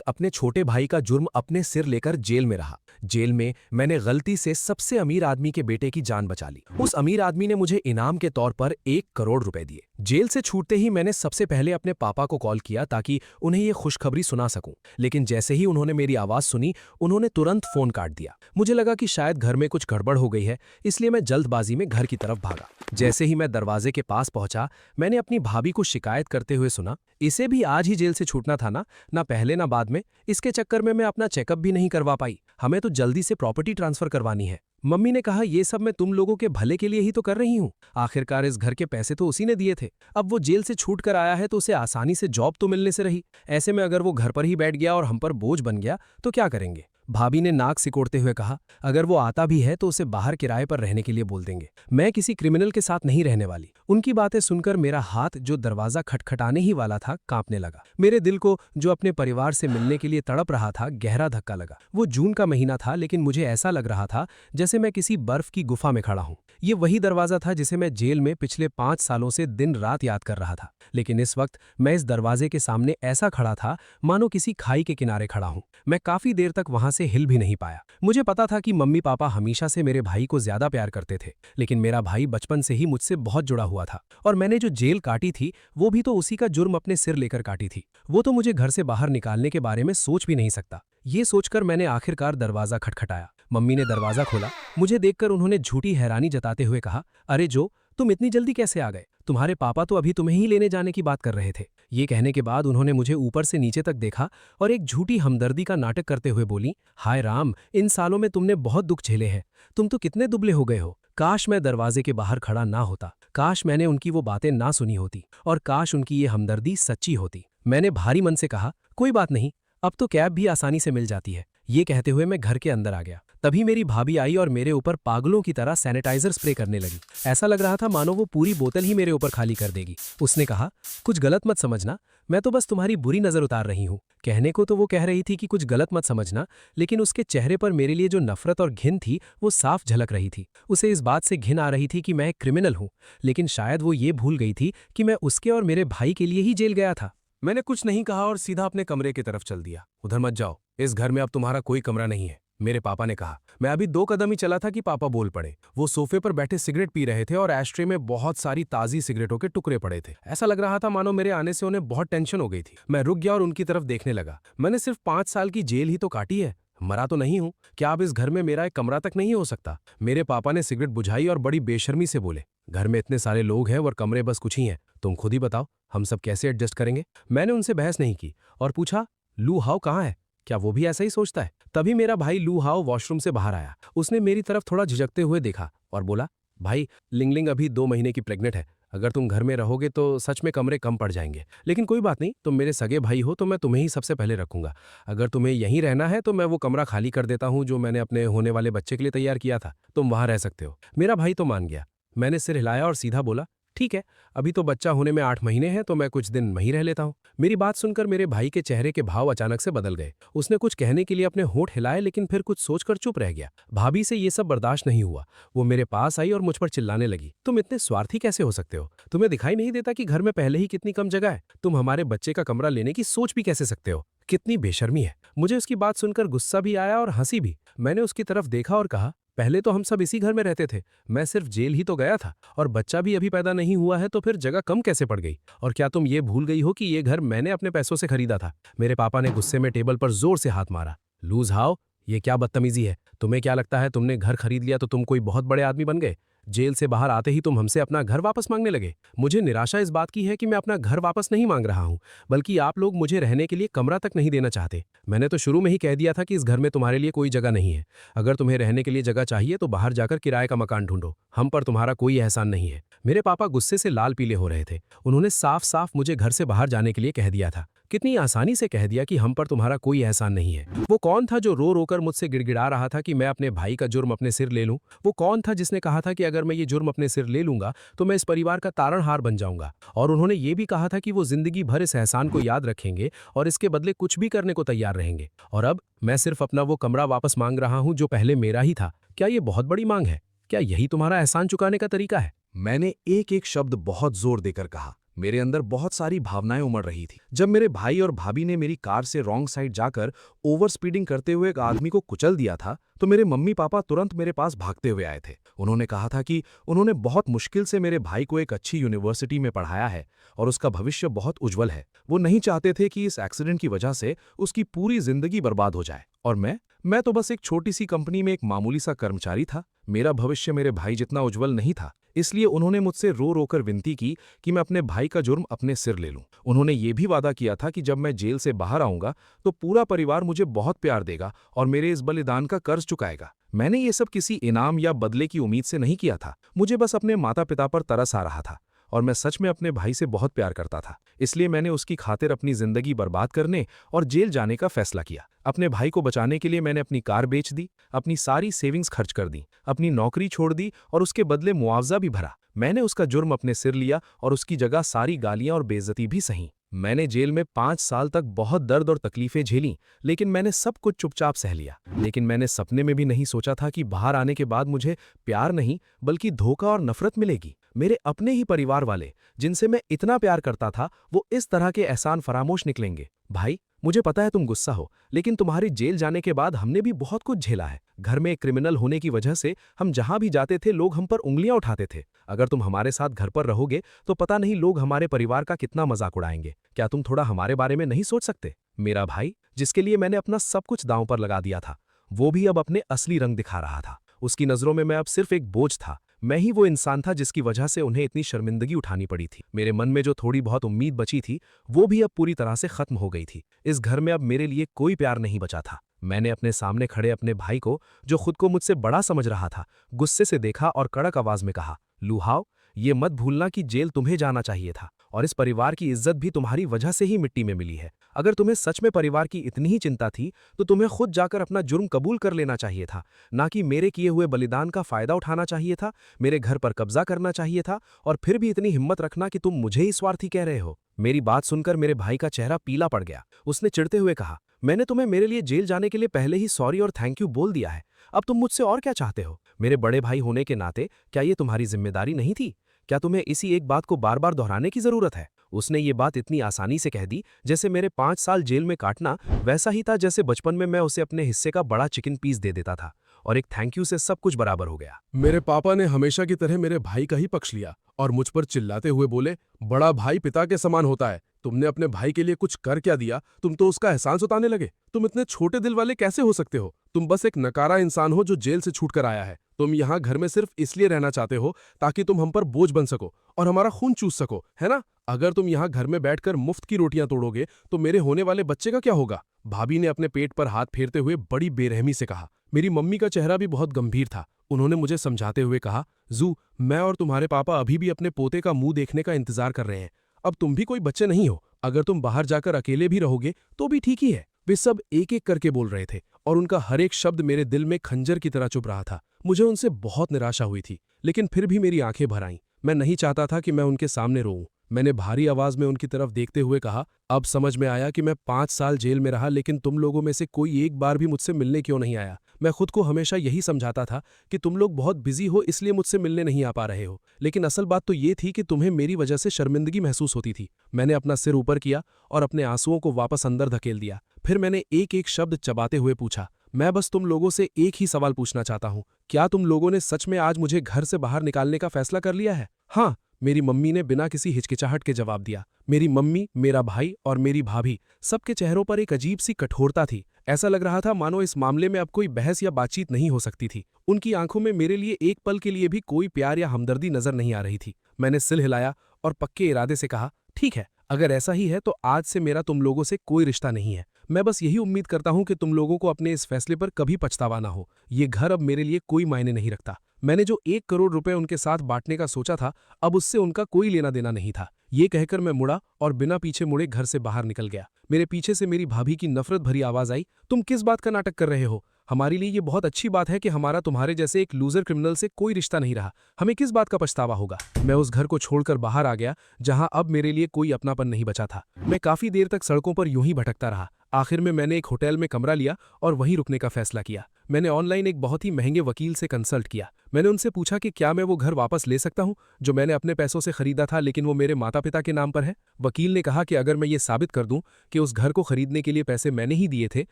अपने छोटे भाई का जुर्म अपने सिर लेकर जेल में रहा। जेल में मैंने गलती से सबसे अमीर आदमी के बेटे की जान बचा ली। उस अमीर आदमी ने मुझे इनाम के तौर पर 1 करोड़ रुपए दिए। जेल से छूटते ही मैंने सबसे पहले अपने पापा को कॉल किया ताकि उन्हें ये खुशखबरी सुना सकूं। लेकिन जैसे ही उन्होंने मेरी आवाज सुनी, उन्होंने तुरंत फोन काट दिया। मुझे लगा कि शायद घर में कुछ गड़बड़ हो गई है, इसलिए मैं जल्दबाजी में घर की तरफ भागा। जैसे ही मैं दरवाजे के पास पहुंचा, मैंने अपनी भाभी को शिकायत करते हुए सुना, इसे भी आज ही जेल से छूटना था ना पहले ना बाद में। इसके चक्कर में मैं अपना चेकअप भी नहीं करवा पाई। हमें तो जल्दी से प्रॉपर्टी ट्रांसफर करवानी है। मम्मी ने कहा, ये सब मैं तुम लोगों के भले के लिए ही तो कर रही हूँ। आखिरकार इस घर के पैसे तो उसी ने दिए थे। अब वो जेल से छूट कर आया है तो उसे आसानी से जॉब तो मिलने से रही। ऐसे में अगर वो घर पर ही बैठ गया और हम पर बोझ बन गया तो क्या करेंगे। भाभी ने नाक सिकोड़ते हुए कहा, अगर वो आता भी है तो उसे बाहर किराए पर रहने के लिए बोल देंगे। मैं किसी क्रिमिनल के साथ नहीं रहने वाली। उनकी बातें सुनकर मेरा हाथ, जो दरवाजा खटखटाने ही वाला था, कांपने लगा। मेरे दिल को, जो अपने परिवार से मिलने के लिए तड़प रहा था, गहरा धक्का लगा। वो जून का महीना था, लेकिन मुझे ऐसा लग रहा था जैसे मैं किसी बर्फ की गुफा में खड़ा हूं। ये वही दरवाजा था जिसे मैं जेल में पिछले 5 सालों से दिन रात याद कर रहा था। लेकिन इस वक्त मैं इस दरवाजे के सामने ऐसा खड़ा था मानो किसी खाई के किनारे खड़ा हूं। मैं काफी देर तक वहां से हिल भी नहीं पाया। मुझे पता था कि मम्मी पापा हमेशा से मेरे भाई को ज्यादा प्यार करते थे, लेकिन मेरा भाई बचपन से ही मुझसे बहुत जुड़ा हुआ था। और मैंने जो जेल काटी थी, वो भी तो उसी का जुर्म अपने सिर लेकर काटी थी। वो तो मुझे घर से बाहर निकालने के बारे में सोच भी नहीं सकता। ये सोचकर मैंने आखिरकार दरवाजा खटखटाया। मम्मी ने दरवाजा खोला। मुझे देखकर उन्होंने झूठी हैरानी जताते हुए कहा, अरे जो, तुम इतनी जल्दी कैसे आ गए? तुम्हारे पापा तो अभी तुम्हें ही लेने जाने की बात कर रहे थे। ये कहने के बाद उन्होंने मुझे ऊपर से नीचे तक देखा और एक झूठी हमदर्दी का नाटक करते हुए बोली, हाय राम, इन सालों में तुमने बहुत दुख झेले हैं। तुम तो कितने दुबले हो गए हो। काश मैं दरवाजे के बाहर खड़ा ना होता। काश मैंने उनकी वो बातें ना सुनी होती। और काश उनकी ये हमदर्दी सच्ची होती। मैंने भारी मन से कहा, कोई बात नहीं, अब तो कैब भी आसानी से मिल जाती है। ये कहते हुए मैं घर के अंदर आ गया। तभी मेरी भाभी आई और मेरे ऊपर पागलों की तरह सैनिटाइजर स्प्रे करने लगी। ऐसा लग रहा था मानो वो पूरी बोतल ही मेरे ऊपर खाली कर देगी। उसने कहा, कुछ गलत मत समझना, मैं तो बस तुम्हारी बुरी नजर उतार रही हूँ। कहने को तो वो कह रही थी कि कुछ गलत मत समझना, लेकिन उसके चेहरे पर मेरे लिए जो नफरत और घिन थी, वो साफ झलक रही थी। उसे इस बात से घिन आ रही थी कि मैं एक क्रिमिनल हूँ, लेकिन शायद वो ये भूल गई थी कि मैं उसके और मेरे भाई के लिए ही जेल गया था। मैंने कुछ नहीं कहा और सीधा अपने कमरे की तरफ चल दिया। उधर मत जाओ, इस घर में अब तुम्हारा कोई कमरा नहीं है, मेरे पापा ने कहा। मैं अभी 2 कदम ही चला था कि पापा बोल पड़े। वो सोफे पर बैठे सिगरेट पी रहे थे और एस्ट्रे में बहुत सारी ताजी सिगरेटों के टुकड़े पड़े थे। ऐसा लग रहा था मानो मेरे आने से उन्हें बहुत टेंशन हो गई थी। मैं रुक गया और उनकी तरफ देखने लगा। मैंने सिर्फ 5 साल की जेल ही तो काटी है, मरा तो नहीं हूं। क्या अब इस घर में मेरा एक कमरा तक नहीं हो सकता? मेरे पापा ने सिगरेट बुझाई और बड़ी बेशर्मी से बोले, घर में इतने सारे लोग हैं और कमरे बस कुछ ही हैं, तुम खुद ही बताओ हम सब कैसे एडजस्ट करेंगे। मैंने उनसे बहस नहीं की और पूछा, लू हाओ कहाँ है? क्या वो भी ऐसा ही सोचता है? तभी मेरा भाई लू हाओ वॉशरूम से बाहर आया। उसने मेरी तरफ थोड़ा झिझकते हुए देखा और बोला, भाई लिंगलिंग अभी 2 महीने की प्रेग्नेंट है। अगर तुम घर में रहोगे तो सच में कमरे कम पड़ जाएंगे, लेकिन कोई बात नहीं, तुम मेरे सगे भाई हो तो मैं तुम्हें ही सबसे पहले रखूंगा। अगर तुम्हें यहीं रहना है तो मैं वो कमरा खाली कर देता हूं जो मैंने अपने होने वाले बच्चे के लिए तैयार किया था। तुम वहां रह सकते हो। मेरा भाई तो मान गया। मैंने सिर हिलाया और सीधा बोला, ठीक है, अभी तो बच्चा होने में 8 महीने हैं तो मैं कुछ दिन वहीं रह लेता हूँ। मेरी बात सुनकर मेरे भाई के चेहरे के भाव अचानक से बदल गए। उसने कुछ कहने के लिए अपने होंठ हिलाए, लेकिन फिर कुछ सोचकर चुप रह गया। भाभी से ये सब बर्दाश्त नहीं हुआ। वो मेरे पास आई और मुझ पर चिल्लाने लगी, तुम इतने स्वार्थी कैसे हो सकते हो? तुम्हें दिखाई नहीं देता कि घर में पहले ही कितनी कम जगह है? तुम हमारे बच्चे का कमरा लेने की सोच भी कैसे सकते हो? कितनी बेशर्मी है। मुझे उसकी बात सुनकर गुस्सा भी आया और हंसी भी। मैंने उसकी तरफ देखा और कहा, पहले तो हम सब इसी घर में रहते थे। मैं सिर्फ जेल ही तो गया था और बच्चा भी अभी पैदा नहीं हुआ है, तो फिर जगह कम कैसे पड़ गई? और क्या तुम ये भूल गई हो कि ये घर मैंने अपने पैसों से खरीदा था? मेरे पापा ने गुस्से में टेबल पर जोर से हाथ मारा। लूज हाउ, ये क्या बदतमीजी है? तुम्हें क्या लगता है तुमने घर खरीद लिया तो तुम कोई बहुत बड़े आदमी बन गए? जेल से बाहर आते ही तुम हमसे अपना घर वापस मांगने लगे। मुझे निराशा इस बात की है कि मैं अपना घर वापस नहीं मांग रहा हूं, बल्कि आप लोग मुझे रहने के लिए कमरा तक नहीं देना चाहते। मैंने तो शुरू में ही कह दिया था कि इस घर में तुम्हारे लिए कोई जगह नहीं है। अगर तुम्हें रहने के लिए जगह चाहिए तो बाहर जाकर किराए का मकान ढूंढो। हम पर तुम्हारा कोई एहसान नहीं है। मेरे पापा गुस्से से लाल पीले हो रहे थे। उन्होंने साफ साफ मुझे घर से बाहर जाने के लिए कह दिया था। कितनी आसानी से कह दिया कि हम पर तुम्हारा कोई एहसान नहीं है। वो कौन था जो रो रोकर मुझसे गिड़गिड़ा रहा था कि मैं अपने भाई का जुर्म अपने सिर ले लूं? वो कौन था जिसने कहा था कि अगर मैं ये जुर्म अपने सिर ले लूंगा तो मैं इस परिवार का तारणहार बन जाऊंगा? और उन्होंने ये भी कहा था कि वो जिंदगी भर इस एहसान को याद रखेंगे और इसके बदले कुछ भी करने को तैयार रहेंगे। और अब मैं सिर्फ अपना वो कमरा वापस मांग रहा हूं जो पहले मेरा ही था। क्या ये बहुत बड़ी मांग है? क्या यही तुम्हारा एहसान चुकाने का तरीका है? मैंने एक एक शब्द बहुत जोर देकर कहा। मेरे अंदर बहुत सारी भावनाएं उमड़ रही थी। जब मेरे भाई और भाभी ने मेरी कार से रॉन्ग साइड जाकर ओवर स्पीडिंग करते हुए एक आदमी को कुचल दिया था, तो मेरे मम्मी पापा तुरंत मेरे पास भागते हुए आए थे। उन्होंने कहा था कि उन्होंने बहुत मुश्किल से मेरे भाई को एक अच्छी यूनिवर्सिटी में पढ़ाया है और उसका भविष्य बहुत उज्जवल है। वो नहीं चाहते थे कि इस एक्सीडेंट की वजह से उसकी पूरी जिंदगी बर्बाद हो जाए। और मैं तो बस एक छोटी सी कंपनी में एक मामूली सा कर्मचारी था। मेरा भविष्य मेरे भाई जितना उज्जवल नहीं था, इसलिए उन्होंने मुझसे रो रोकर विनती की कि मैं अपने भाई का जुर्म अपने सिर ले लूं। उन्होंने ये भी वादा किया था कि जब मैं जेल से बाहर आऊंगा तो पूरा परिवार मुझे बहुत प्यार देगा और मेरे इस बलिदान का कर्ज चुकाएगा। मैंने ये सब किसी इनाम या बदले की उम्मीद से नहीं किया था। मुझे बस अपने माता पिता पर तरस आ रहा था और मैं सच में अपने भाई से बहुत प्यार करता था। इसलिए मैंने उसकी खातिर अपनी जिंदगी बर्बाद करने और जेल जाने का फैसला किया। अपने भाई को बचाने के लिए मैंने अपनी कार बेच दी, अपनी सारी सेविंग्स खर्च कर दी, अपनी नौकरी छोड़ दी और उसके बदले मुआवजा भी भरा। मैंने उसका जुर्म अपने सिर लिया और उसकी जगह सारी गालियां और बेइज्जती भी सही। मैंने जेल में 5 साल तक बहुत दर्द और तकलीफें झेली, लेकिन मैंने सब कुछ चुपचाप सह लिया। लेकिन मैंने सपने में भी नहीं सोचा था कि बाहर आने के बाद मुझे प्यार नहीं बल्कि धोखा और नफरत मिलेगी। मेरे अपने ही परिवार वाले, जिनसे मैं इतना प्यार करता था, वो इस तरह के एहसान फरामोश निकलेंगे। भाई, मुझे पता है तुम गुस्सा हो, लेकिन तुम्हारी जेल जाने के बाद हमने भी बहुत कुछ झेला है। घर में एक क्रिमिनल होने की वजह से हम जहां भी जाते थे लोग हम पर उंगलियां उठाते थे। अगर तुम हमारे साथ घर पर रहोगे तो पता नहीं लोग हमारे परिवार का कितना मजाक उड़ाएंगे। क्या तुम थोड़ा हमारे बारे में नहीं सोच सकते? मेरा भाई, जिसके लिए मैंने अपना सब कुछ दांव पर लगा दिया था, वो भी अब अपने असली रंग दिखा रहा था। उसकी नजरों में मैं अब सिर्फ एक बोझ था। मैं ही वो इंसान था जिसकी वजह से उन्हें इतनी शर्मिंदगी उठानी पड़ी थी। मेरे मन में जो थोड़ी बहुत उम्मीद बची थी, वो भी अब पूरी तरह से खत्म हो गई थी। इस घर में अब मेरे लिए कोई प्यार नहीं बचा था। मैंने अपने सामने खड़े अपने भाई को, जो खुद को मुझसे बड़ा समझ रहा था, गुस्से से देखा और कड़क आवाज में कहा, लुहाव, ये मत भूलना कि जेल तुम्हें जाना चाहिए था और इस परिवार की इज्जत भी तुम्हारी वजह से ही मिट्टी में मिली है। अगर तुम्हें सच में परिवार की इतनी ही चिंता थी तो तुम्हें खुद जाकर अपना जुर्म कबूल कर लेना चाहिए था, ना कि मेरे किए हुए बलिदान का फायदा उठाना चाहिए था, मेरे घर पर कब्जा करना चाहिए था और फिर भी इतनी हिम्मत रखना कि तुम मुझे ही स्वार्थी कह रहे हो। मेरी बात सुनकर मेरे भाई का चेहरा पीला पड़ गया। उसने चिढ़ते हुए कहा, मैंने तुम्हें मेरे लिए जेल जाने के लिए पहले ही सॉरी और थैंक यू बोल दिया है। अब तुम मुझसे और क्या चाहते हो? मेरे बड़े भाई होने के नाते क्या ये तुम्हारी जिम्मेदारी नहीं थी? क्या तुम्हें इसी एक बात को बार बार दोहराने की जरूरत है? उसने ये बात इतनी आसानी से कह दी जैसे मेरे 5 साल जेल में काटना वैसा ही था जैसे बचपन में मैं उसे अपने हिस्से का बड़ा चिकन पीस दे देता था और एक थैंक यू से सब कुछ बराबर हो गया। मेरे पापा ने हमेशा की तरह मेरे भाई का ही पक्ष लिया और मुझ पर चिल्लाते हुए बोले, बड़ा भाई पिता के समान होता है। तुमने अपने भाई के लिए कुछ कर क्या दिया? तुम तो उसका एहसान जताने लगे। तुम इतने छोटे दिल वाले कैसे हो सकते हो? तुम बस एक नकारा इंसान हो जो जेल से छूट कर आया है। तुम यहाँ घर में सिर्फ इसलिए रहना चाहते हो ताकि तुम हम पर बोझ बन सको और हमारा खून चूस सको, है ना? अगर तुम यहाँ घर में बैठकर मुफ्त की रोटियां तोड़ोगे तो मेरे होने वाले बच्चे का क्या होगा? भाभी ने अपने पेट पर हाथ फेरते हुए बड़ी बेरहमी से कहा। मेरी मम्मी का चेहरा भी बहुत गंभीर था। उन्होंने मुझे समझाते हुए कहा, जू, मैं और तुम्हारे पापा अभी भी अपने पोते का मुंह देखने का इंतजार कर रहे हैं। अब तुम भी कोई बच्चे नहीं हो। अगर तुम बाहर जाकर अकेले भी रहोगे तो भी ठीक ही है। वे सब एक एक करके बोल रहे थे और उनका हर एक शब्द मेरे दिल में खंजर की तरह चुभ रहा था। मुझे उनसे बहुत निराशा हुई थी, लेकिन फिर भी मेरी आंखें भर आईं। मैं नहीं चाहता था कि मैं उनके सामने रोऊं। मैंने भारी आवाज में उनकी तरफ देखते हुए कहा, अब समझ में आया कि मैं 5 साल जेल में रहा, लेकिन तुम लोगों में से कोई एक बार भी मुझसे मिलने क्यों नहीं आया। मैं खुद को हमेशा यही समझाता था कि तुम लोग बहुत बिजी हो इसलिए मुझसे मिलने नहीं आ पा रहे हो, लेकिन असल बात तो ये थी कि तुम्हें मेरी वजह से शर्मिंदगी महसूस होती थी। मैंने अपना सिर ऊपर किया और अपने आंसुओं को वापस अंदर धकेल दिया। फिर मैंने एक एक शब्द चबाते हुए पूछा, मैं बस तुम लोगों से एक ही सवाल पूछना चाहता हूं, क्या तुम लोगों ने सच में आज मुझे घर से बाहर निकालने का फैसला कर लिया है? हाँ, मेरी मम्मी ने बिना किसी हिचकिचाहट के जवाब दिया। मेरी मम्मी, मेरा भाई और मेरी भाभी, सबके चेहरों पर एक अजीब सी कठोरता थी। ऐसा लग रहा था मानो इस मामले में अब कोई बहस या बातचीत नहीं हो सकती थी। उनकी आंखों में मेरे लिए एक पल के लिए भी कोई प्यार या हमदर्दी नजर नहीं आ रही थी। मैंने सिर हिलाया और पक्के इरादे से कहा, ठीक है, अगर ऐसा ही है तो आज से मेरा तुम लोगों से कोई रिश्ता नहीं है। मैं बस यही उम्मीद करता हूं कि तुम लोगों को अपने इस फैसले पर कभी पछतावा ना हो। ये घर अब मेरे लिए कोई मायने नहीं रखता। मैंने जो 1 करोड़ रुपए उनके साथ बांटने का सोचा था, अब उससे उनका कोई लेना देना नहीं था। ये कहकर मैं मुड़ा और बिना पीछे मुड़े घर से बाहर निकल गया। मेरे पीछे से मेरी भाभी की नफरत भरी आवाज आई, तुम किस बात का नाटक कर रहे हो? हमारे लिए ये बहुत अच्छी बात है कि हमारा तुम्हारे जैसे एक लूजर क्रिमिनल से कोई रिश्ता नहीं रहा। हमें किस बात का पछतावा होगा? मैं उस घर को छोड़कर बाहर आ गया जहां अब मेरे लिए कोई अपनापन नहीं बचा था। मैं काफी देर तक सड़कों पर यूं ही भटकता रहा, आखिर में मैंने एक होटल में कमरा लिया और वहीं रुकने का फैसला किया। मैंने ऑनलाइन एक बहुत ही महंगे वकील से कंसल्ट किया। मैंने उनसे पूछा कि क्या मैं वो घर वापस ले सकता हूं जो मैंने अपने पैसों से खरीदा था, लेकिन वो मेरे माता पिता के नाम पर है। वकील ने कहा कि अगर मैं ये साबित कर दूं कि उस घर को खरीदने के लिए पैसे मैंने ही दिए थे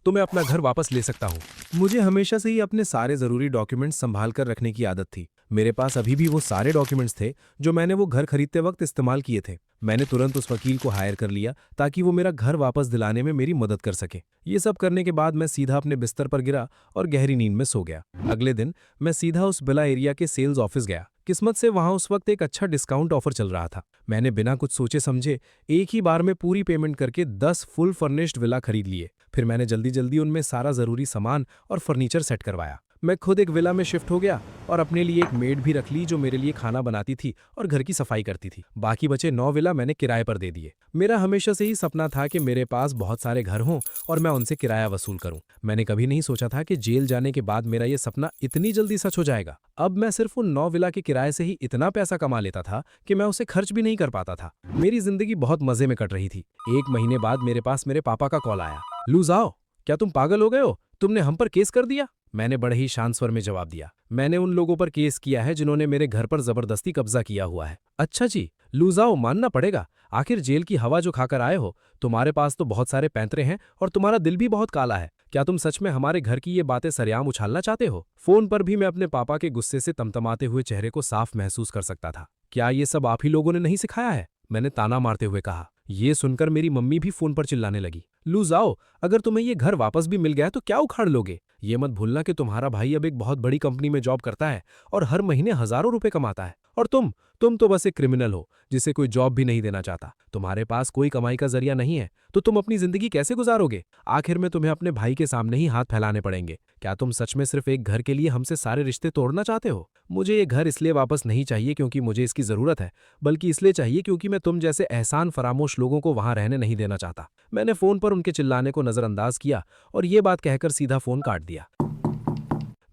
तो मैं अपना घर वापस ले सकता हूं। मुझे हमेशा से ही अपने सारे जरूरी डॉक्यूमेंट्स संभाल कर रखने की आदत थी। मेरे पास अभी भी वो सारे डॉक्यूमेंट्स थे जो मैंने वो घर खरीदते वक्त इस्तेमाल किए थे। मैंने तुरंत उस वकील को हायर कर लिया ताकि वो मेरा घर वापस दिलाने में मेरी मदद कर सके। ये सब करने के बाद मैं सीधा अपने बिस्तर पर गिरा और गहरी नींद में सो गया। अगले दिन मैं सीधा उस विला एरिया के सेल्स ऑफिस गया। किस्मत से वहां उस वक्त एक अच्छा डिस्काउंट ऑफर चल रहा था। मैंने बिना कुछ सोचे समझे एक ही बार में पूरी पेमेंट करके 10 फुल फर्निश्ड विला खरीद लिए। फिर मैंने जल्दी जल्दी उनमें सारा जरूरी सामान और फर्नीचर सेट करवाया। मैं खुद एक विला में शिफ्ट हो गया और अपने लिए एक मेड भी रख ली जो मेरे लिए खाना बनाती थी और घर की सफाई करती थी। बाकी बचे 9 विला मैंने किराए पर दे दिए। मेरा हमेशा से ही सपना था कि मेरे पास बहुत सारे घर हों और मैं उनसे किराया वसूल करूं। मैंने कभी नहीं सोचा था कि जेल जाने के बाद मेरा ये सपना इतनी जल्दी सच हो जाएगा। अब मैं सिर्फ उन 9 विला के किराए से ही इतना पैसा कमा लेता था कि मैं उसे खर्च भी नहीं कर पाता था। मेरी जिंदगी बहुत मजे में कट रही थी। एक महीने बाद मेरे पास मेरे पापा का कॉल आया। लूजाओ, क्या तुम पागल हो गए हो? तुमने हम पर केस कर दिया। मैंने बड़े ही शांत स्वर में जवाब दिया, मैंने उन लोगों पर केस किया है जिन्होंने मेरे घर पर जबरदस्ती कब्जा किया हुआ है। अच्छा जी, लूजाओ, मानना पड़ेगा। आखिर जेल की हवा जो खाकर आए हो, तुम्हारे पास तो बहुत सारे पैंतरे हैं और तुम्हारा दिल भी बहुत काला है। क्या तुम सच में हमारे घर की ये बातें सरेआम उछालना चाहते हो? फोन पर भी मैं अपने पापा के गुस्से से तमतमाते हुए चेहरे को साफ महसूस कर सकता था। क्या ये सब आप ही लोगों ने नहीं सिखाया है? मैंने ताना मारते हुए कहा। ये सुनकर मेरी मम्मी भी फोन पर चिल्लाने लगी। लूजाओ, अगर तुम्हें ये घर वापस भी मिल गया तो क्या उखाड़ लोगे? ये मत भूलना कि तुम्हारा भाई अब एक बहुत बड़ी कंपनी में जॉब करता है और हर महीने हजारों रुपए कमाता है, और तुम तो बस एक क्रिमिनल हो जिसे कोई जॉब भी नहीं देना चाहता। तुम्हारे पास कोई कमाई का जरिया नहीं है तो तुम अपनी जिंदगी कैसे गुजारोगे? आखिर में तुम्हें अपने भाई के सामने ही हाथ फैलाने पड़ेंगे। क्या तुम सच में सिर्फ एक घर के लिए हमसे सारे रिश्ते तोड़ना चाहते हो? मुझे ये घर इसलिए वापस नहीं चाहिए क्योंकि मुझे इसकी जरूरत है, बल्कि इसलिए चाहिए क्योंकि मैं तुम जैसे एहसान फरामोश लोगों को वहां रहने नहीं देना चाहता। मैंने फोन पर उनके चिल्लाने को नजरअंदाज किया और ये बात कहकर सीधा फोन काट दिया।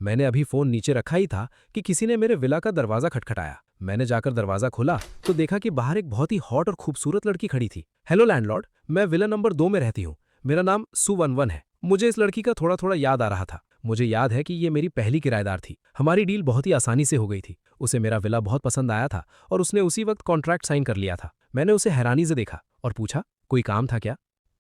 मैंने अभी फोन नीचे रखा ही था कि किसी ने मेरे विला का दरवाजा खटखटाया। मैंने जाकर दरवाजा खोला तो देखा कि बाहर एक बहुत ही हॉट और खूबसूरत लड़की खड़ी थी। हेलो लैंडलॉर्ड, मैं विला नंबर 2 में रहती हूँ। मेरा नाम सु11 है। मुझे इस लड़की का थोड़ा थोड़ा याद आ रहा था। मुझे याद है कि ये मेरी पहली किराएदार थी। हमारी डील बहुत ही आसानी से हो गई थी। उसे मेरा विला बहुत पसंद आया था और उसने उसी वक्त कॉन्ट्रैक्ट साइन कर लिया था। मैंने उसे हैरानी से देखा और पूछा, कोई काम था क्या?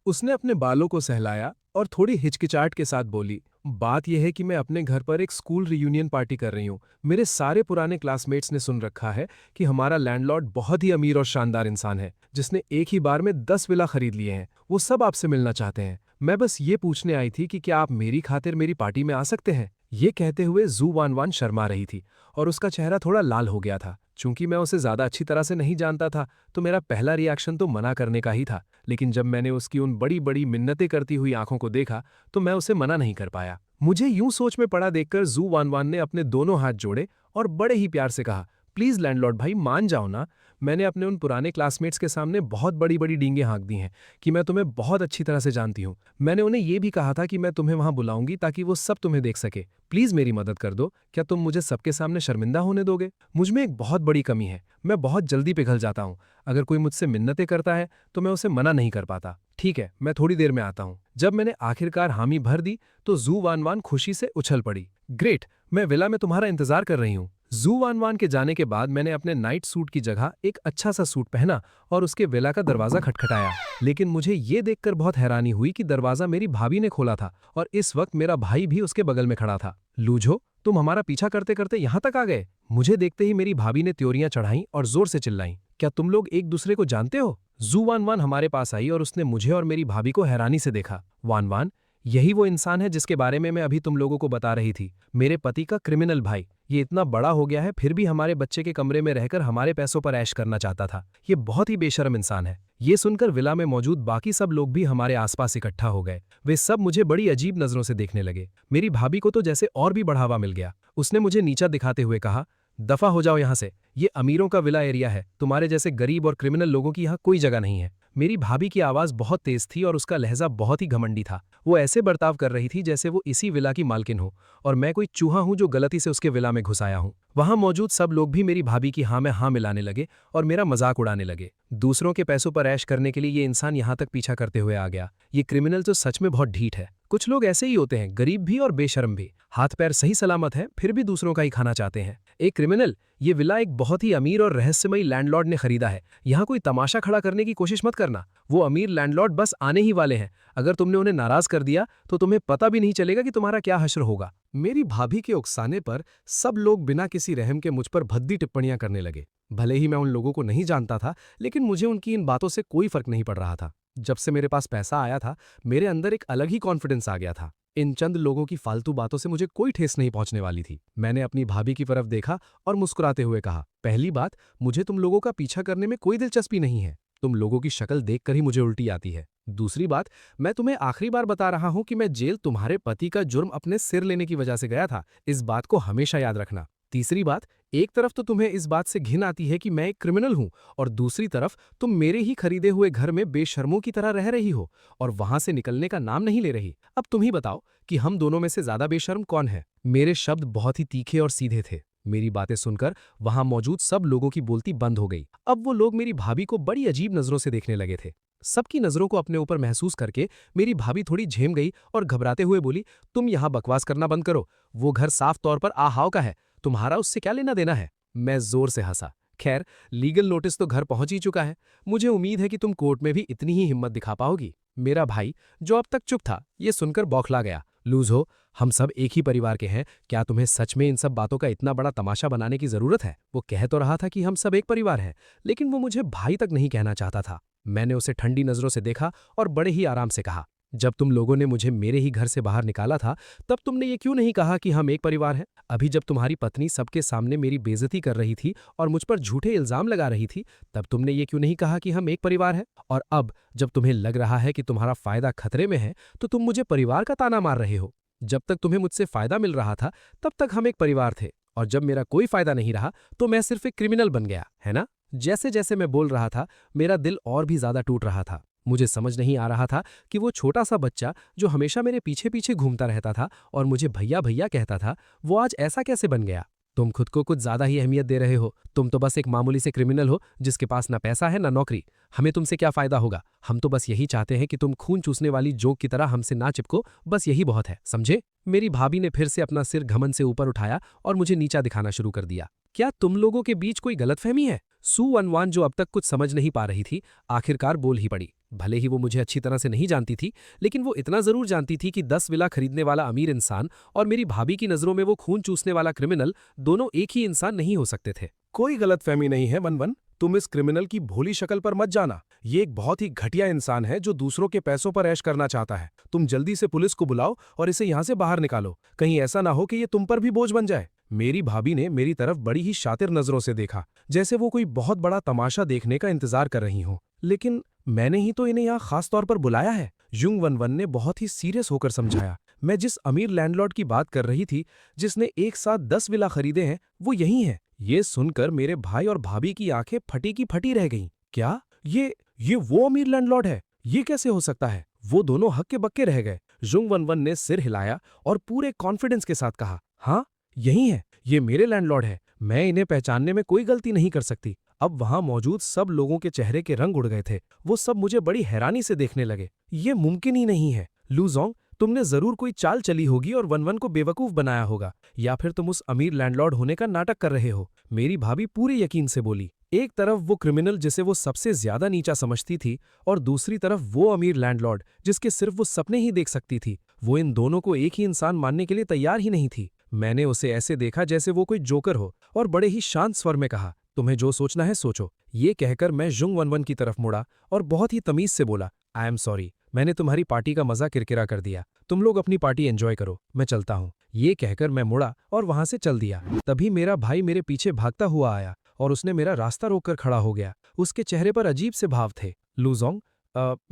उसने अपने बालों को सहलाया और थोड़ी हिचकिचाहट के साथ बोली, बात यह है कि मैं अपने घर पर एक स्कूल रियूनियन पार्टी कर रही हूँ। मेरे सारे पुराने क्लासमेट्स ने सुन रखा है कि हमारा लैंडलॉर्ड बहुत ही अमीर और शानदार इंसान है जिसने एक ही बार में 10 विला खरीद लिए हैं। वो सब आपसे मिलना चाहते हैं। मैं बस ये पूछने आई थी कि क्या आप मेरी खातिर मेरी पार्टी में आ सकते हैं? ये कहते हुए जू11 शर्मा रही थी और उसका चेहरा थोड़ा लाल हो गया था। चूंकि मैं उसे ज्यादा अच्छी तरह से नहीं जानता था तो मेरा पहला रिएक्शन तो मना करने का ही था, लेकिन जब मैंने उसकी उन बड़ी बड़ी मिन्नतें करती हुई आंखों को देखा तो मैं उसे मना नहीं कर पाया। मुझे यूं सोच में पड़ा देखकर जू11 ने अपने दोनों हाथ जोड़े और बड़े ही प्यार से कहा, प्लीज लैंडलॉर्ड भाई, मान जाओ ना। मैंने अपने उन पुराने क्लासमेट्स के सामने बहुत बड़ी बड़ी डींगे हाँक दी हैं कि मैं तुम्हें बहुत अच्छी तरह से जानती हूँ। मैंने उन्हें यह भी कहा था कि मैं तुम्हें वहां बुलाऊंगी ताकि वो सब तुम्हें देख सके। प्लीज मेरी मदद कर दो। क्या तुम मुझे सबके सामने शर्मिंदा होने दोगे? मुझमें एक बहुत बड़ी कमी है, मैं बहुत जल्दी पिघल जाता हूँ। अगर कोई मुझसे मिन्नतें करता है तो मैं उसे मना नहीं कर पाता। ठीक है, मैं थोड़ी देर में आता हूँ। जब मैंने आखिरकार हामी भर दी तो जू11 खुशी से उछल पड़ी। ग्रेट, मैं विला में तुम्हारा इंतजार कर रही हूँ। जू11 के जाने के बाद मैंने अपने नाइट सूट की जगह एक अच्छा सा सूट पहना और उसके विला का दरवाजा खटखटाया। लेकिन मुझे ये देखकर बहुत हैरानी हुई कि दरवाजा मेरी भाभी ने खोला था और इस वक्त मेरा भाई भी उसके बगल में खड़ा था। लूझो, तुम हमारा पीछा करते करते यहाँ तक आ गए? मुझे देखते ही मेरी भाभी ने त्योरियां चढ़ाई और जोर से चिल्लाई, क्या तुम लोग एक दूसरे को जानते हो? जू11 हमारे पास आई और उसने मुझे और मेरी भाभी को हैरानी से देखा। वान, यही वो इंसान है जिसके बारे में मैं अभी तुम लोगों को बता रही थी, मेरे पति का क्रिमिनल भाई। ये इतना बड़ा हो गया है फिर भी हमारे बच्चे के कमरे में रहकर हमारे पैसों पर ऐश करना चाहता था। ये बहुत ही बेशर्म इंसान है। ये सुनकर विला में मौजूद बाकी सब लोग भी हमारे आसपास इकट्ठा हो गए। वे सब मुझे बड़ी अजीब नजरों से देखने लगे। मेरी भाभी को तो जैसे और भी बढ़ावा मिल गया। उसने मुझे नीचा दिखाते हुए कहा, दफा हो जाओ यहाँ से। ये अमीरों का विला एरिया है, तुम्हारे जैसे गरीब और क्रिमिनल लोगों की यहाँ कोई जगह नहीं है। मेरी भाभी की आवाज बहुत तेज थी और उसका लहजा बहुत ही घमंडी था। वो ऐसे बर्ताव कर रही थी जैसे वो इसी विला की मालकिन हो और मैं कोई चूहा हूं जो गलती से उसके विला में घुस आया हूं। वहां मौजूद सब लोग भी मेरी भाभी की हाँ में हाँ मिलाने लगे और मेरा मजाक उड़ाने लगे। दूसरों के पैसों पर ऐश करने के लिए ये इंसान यहाँ तक पीछा करते हुए आ गया। ये क्रिमिनल तो सच में बहुत ढीठ है। कुछ लोग ऐसे ही होते हैं, गरीब भी और बेशर्म भी। हाथ पैर सही सलामत है फिर भी दूसरों का ही खाना चाहते हैं। एक क्रिमिनल, ये विला एक बहुत ही अमीर और रहस्यमयी लैंडलॉर्ड ने खरीदा है। यहाँ कोई तमाशा खड़ा करने की कोशिश मत करना। वो अमीर लैंडलॉर्ड बस आने ही वाले हैं। अगर तुमने उन्हें नाराज कर दिया तो तुम्हें पता भी नहीं चलेगा कि तुम्हारा क्या हश्र होगा। मेरी भाभी के उकसाने पर सब लोग बिना किसी रहम के मुझ पर भद्दी टिप्पणियां करने लगे। भले ही मैं उन लोगों को नहीं जानता था, लेकिन मुझे उनकी इन बातों से कोई फर्क नहीं पड़ रहा था। जब से मेरे पास पैसा आया था, मेरे अंदर एक अलग ही कॉन्फिडेंस आ गया था। इन चंद लोगों की फालतू बातों से मुझे कोई ठेस नहीं पहुंचने वाली थी। मैंने अपनी भाभी की तरफ देखा और मुस्कुराते हुए कहा, पहली बात, मुझे तुम लोगों का पीछा करने में कोई दिलचस्पी नहीं है। तुम लोगों की शक्ल देखकर ही मुझे उल्टी आती है। दूसरी बात, मैं तुम्हें आखिरी बार बता रहा हूं कि मैं जेल तुम्हारे पति का जुर्म अपने सिर लेने की वजह से गया था। इस बात को हमेशा याद रखना। तीसरी बात, एक तरफ तो तुम्हें इस बात से घिन आती है कि मैं एक क्रिमिनल हूं और दूसरी तरफ तुम मेरे ही खरीदे हुए घर में बेशर्मों की तरह रह रही हो और वहां से निकलने का नाम नहीं ले रही। अब तुम ही बताओ कि हम दोनों में से ज्यादा बेशर्म कौन है। मेरे शब्द बहुत ही तीखे और सीधे थे। मेरी बातें सुनकर वहां मौजूद सब लोगों की बोलती बंद हो गई। अब वो लोग मेरी भाभी को बड़ी अजीब नजरों से देखने लगे थे। सबकी नजरों को अपने ऊपर महसूस करके मेरी भाभी थोड़ी झेम गई और घबराते हुए बोली, तुम यहां बकवास करना बंद करो। वो घर साफ तौर पर आहाव का है, तुम्हारा उससे क्या लेना देना है। मैं जोर से हंसा। खैर, लीगल नोटिस तो घर पहुंच ही चुका है। मुझे उम्मीद है कि तुम कोर्ट में भी इतनी ही हिम्मत दिखा पाओगी। मेरा भाई, जो अब तक चुप था, ये सुनकर बौखला गया। लूज हो, हम सब एक ही परिवार के हैं। क्या तुम्हें सच में इन सब बातों का इतना बड़ा तमाशा बनाने की जरूरत है? वो कह तो रहा था कि हम सब एक परिवार हैं, लेकिन वो मुझे भाई तक नहीं कहना चाहता था। मैंने उसे ठंडी नजरों से देखा और बड़े ही आराम से कहा, जब तुम लोगों ने मुझे मेरे ही घर से बाहर निकाला था, तब तुमने ये क्यों नहीं कहा कि हम एक परिवार हैं? अभी जब तुम्हारी पत्नी सबके सामने मेरी बेइज्जती कर रही थी और मुझ पर झूठे इल्जाम लगा रही थी, तब तुमने ये क्यों नहीं कहा कि हम एक परिवार हैं? और अब जब तुम्हें लग रहा है कि तुम्हारा फायदा खतरे में है, तो तुम मुझे परिवार का ताना मार रहे हो। जब तक तुम्हें मुझसे फायदा मिल रहा था, तब तक हम एक परिवार थे, और जब मेरा कोई फायदा नहीं रहा, तो मैं सिर्फ एक क्रिमिनल बन गया, है ना? जैसे जैसे मैं बोल रहा था, मेरा दिल और भी ज्यादा टूट रहा था। मुझे समझ नहीं आ रहा था कि वो छोटा सा बच्चा जो हमेशा मेरे पीछे पीछे घूमता रहता था और मुझे भैया भैया कहता था, वो आज ऐसा कैसे बन गया। तुम खुद को कुछ ज्यादा ही अहमियत दे रहे हो। तुम तो बस एक मामूली से क्रिमिनल हो जिसके पास ना पैसा है ना नौकरी। हमें तुमसे क्या फायदा होगा? हम तो बस यही चाहते हैं कि तुम खून चूसने वाली जोक की तरह हमसे ना चिपको। बस यही बहुत है, समझे? मेरी भाभी ने फिर से अपना सिर घमंड से ऊपर उठाया और मुझे नीचा दिखाना शुरू कर दिया। क्या तुम लोगों के बीच कोई गलतफहमी है? सू वनवान, जो अब तक कुछ समझ नहीं पा रही थी, आखिरकार बोल ही पड़ी। भले ही वो मुझे अच्छी तरह से नहीं जानती थी, लेकिन वो इतना जरूर जानती थी कि 10 विला खरीदने वाला अमीर इंसान और मेरी भाभी की नजरों में वो खून चूसने वाला क्रिमिनल दोनों एक ही इंसान नहीं हो सकते थे। कोई गलतफहमी नहीं है वनवन। तुम इस क्रिमिनल की भोली शक्ल पर मत जाना। ये एक बहुत ही घटिया इंसान है जो दूसरों के पैसों पर ऐश करना चाहता है। तुम जल्दी से पुलिस को बुलाओ और इसे यहाँ से बाहर निकालो। कहीं ऐसा ना हो कि ये तुम पर भी बोझ बन जाए। मेरी भाभी ने मेरी तरफ बड़ी ही शातिर नजरों से देखा, जैसे वो कोई बहुत बड़ा तमाशा देखने का इंतजार कर रही हो। लेकिन मैंने ही तो इन्हें यहाँ खास तौर पर बुलाया है, युंग वनवन ने बहुत ही सीरियस होकर समझाया। मैं जिस अमीर लैंडलॉर्ड की बात कर रही थी, जिसने एक साथ 10 विला खरीदे हैं, वो यही है। ये सुनकर मेरे भाई और भाभी की आंखें फटी की फटी रह गईं। क्या ये वो अमीर लैंडलॉर्ड है? ये कैसे हो सकता है? वो दोनों हक्के बक्के रह गए। युंग वनवन ने सिर हिलाया और पूरे कॉन्फिडेंस के साथ कहा, हाँ, यही है, ये मेरे लैंडलॉर्ड है। मैं इन्हें पहचानने में कोई गलती नहीं कर सकती। अब वहां मौजूद सब लोगों के चेहरे के रंग उड़ गए थे। वो सब मुझे बड़ी हैरानी से देखने लगे। ये मुमकिन ही नहीं है। लूजोंग, तुमने जरूर कोई चाल चली होगी और वनवन को बेवकूफ बनाया होगा, या फिर तुम उस अमीर लैंडलॉर्ड होने का नाटक कर रहे हो। मेरी भाभी पूरे यकीन से बोली। एक तरफ वो क्रिमिनल जिसे वो सबसे ज्यादा नीचा समझती थी, और दूसरी तरफ वो अमीर लैंडलॉर्ड जिसके सिर्फ वो सपने ही देख सकती थी। वो इन दोनों को एक ही इंसान मानने के लिए तैयार ही नहीं थी। मैंने उसे ऐसे देखा जैसे वो कोई जोकर हो, और बड़े ही शांत स्वर में कहा, तुम्हें जो सोचना है सोचो। ये कहकर मैं युंग वनवन की तरफ मुड़ा और बहुत ही तमीज से बोला, आई एम सॉरी, मैंने तुम्हारी पार्टी का मजा किरकिरा कर दिया। तुम लोग अपनी पार्टी एंजॉय करो, मैं चलता हूँ। ये कहकर मैं मुड़ा और वहां से चल दिया। तभी मेरा भाई मेरे पीछे भागता हुआ आया और उसने मेरा रास्ता रोककर खड़ा हो गया। उसके चेहरे पर अजीब से भाव थे। लूजोंग,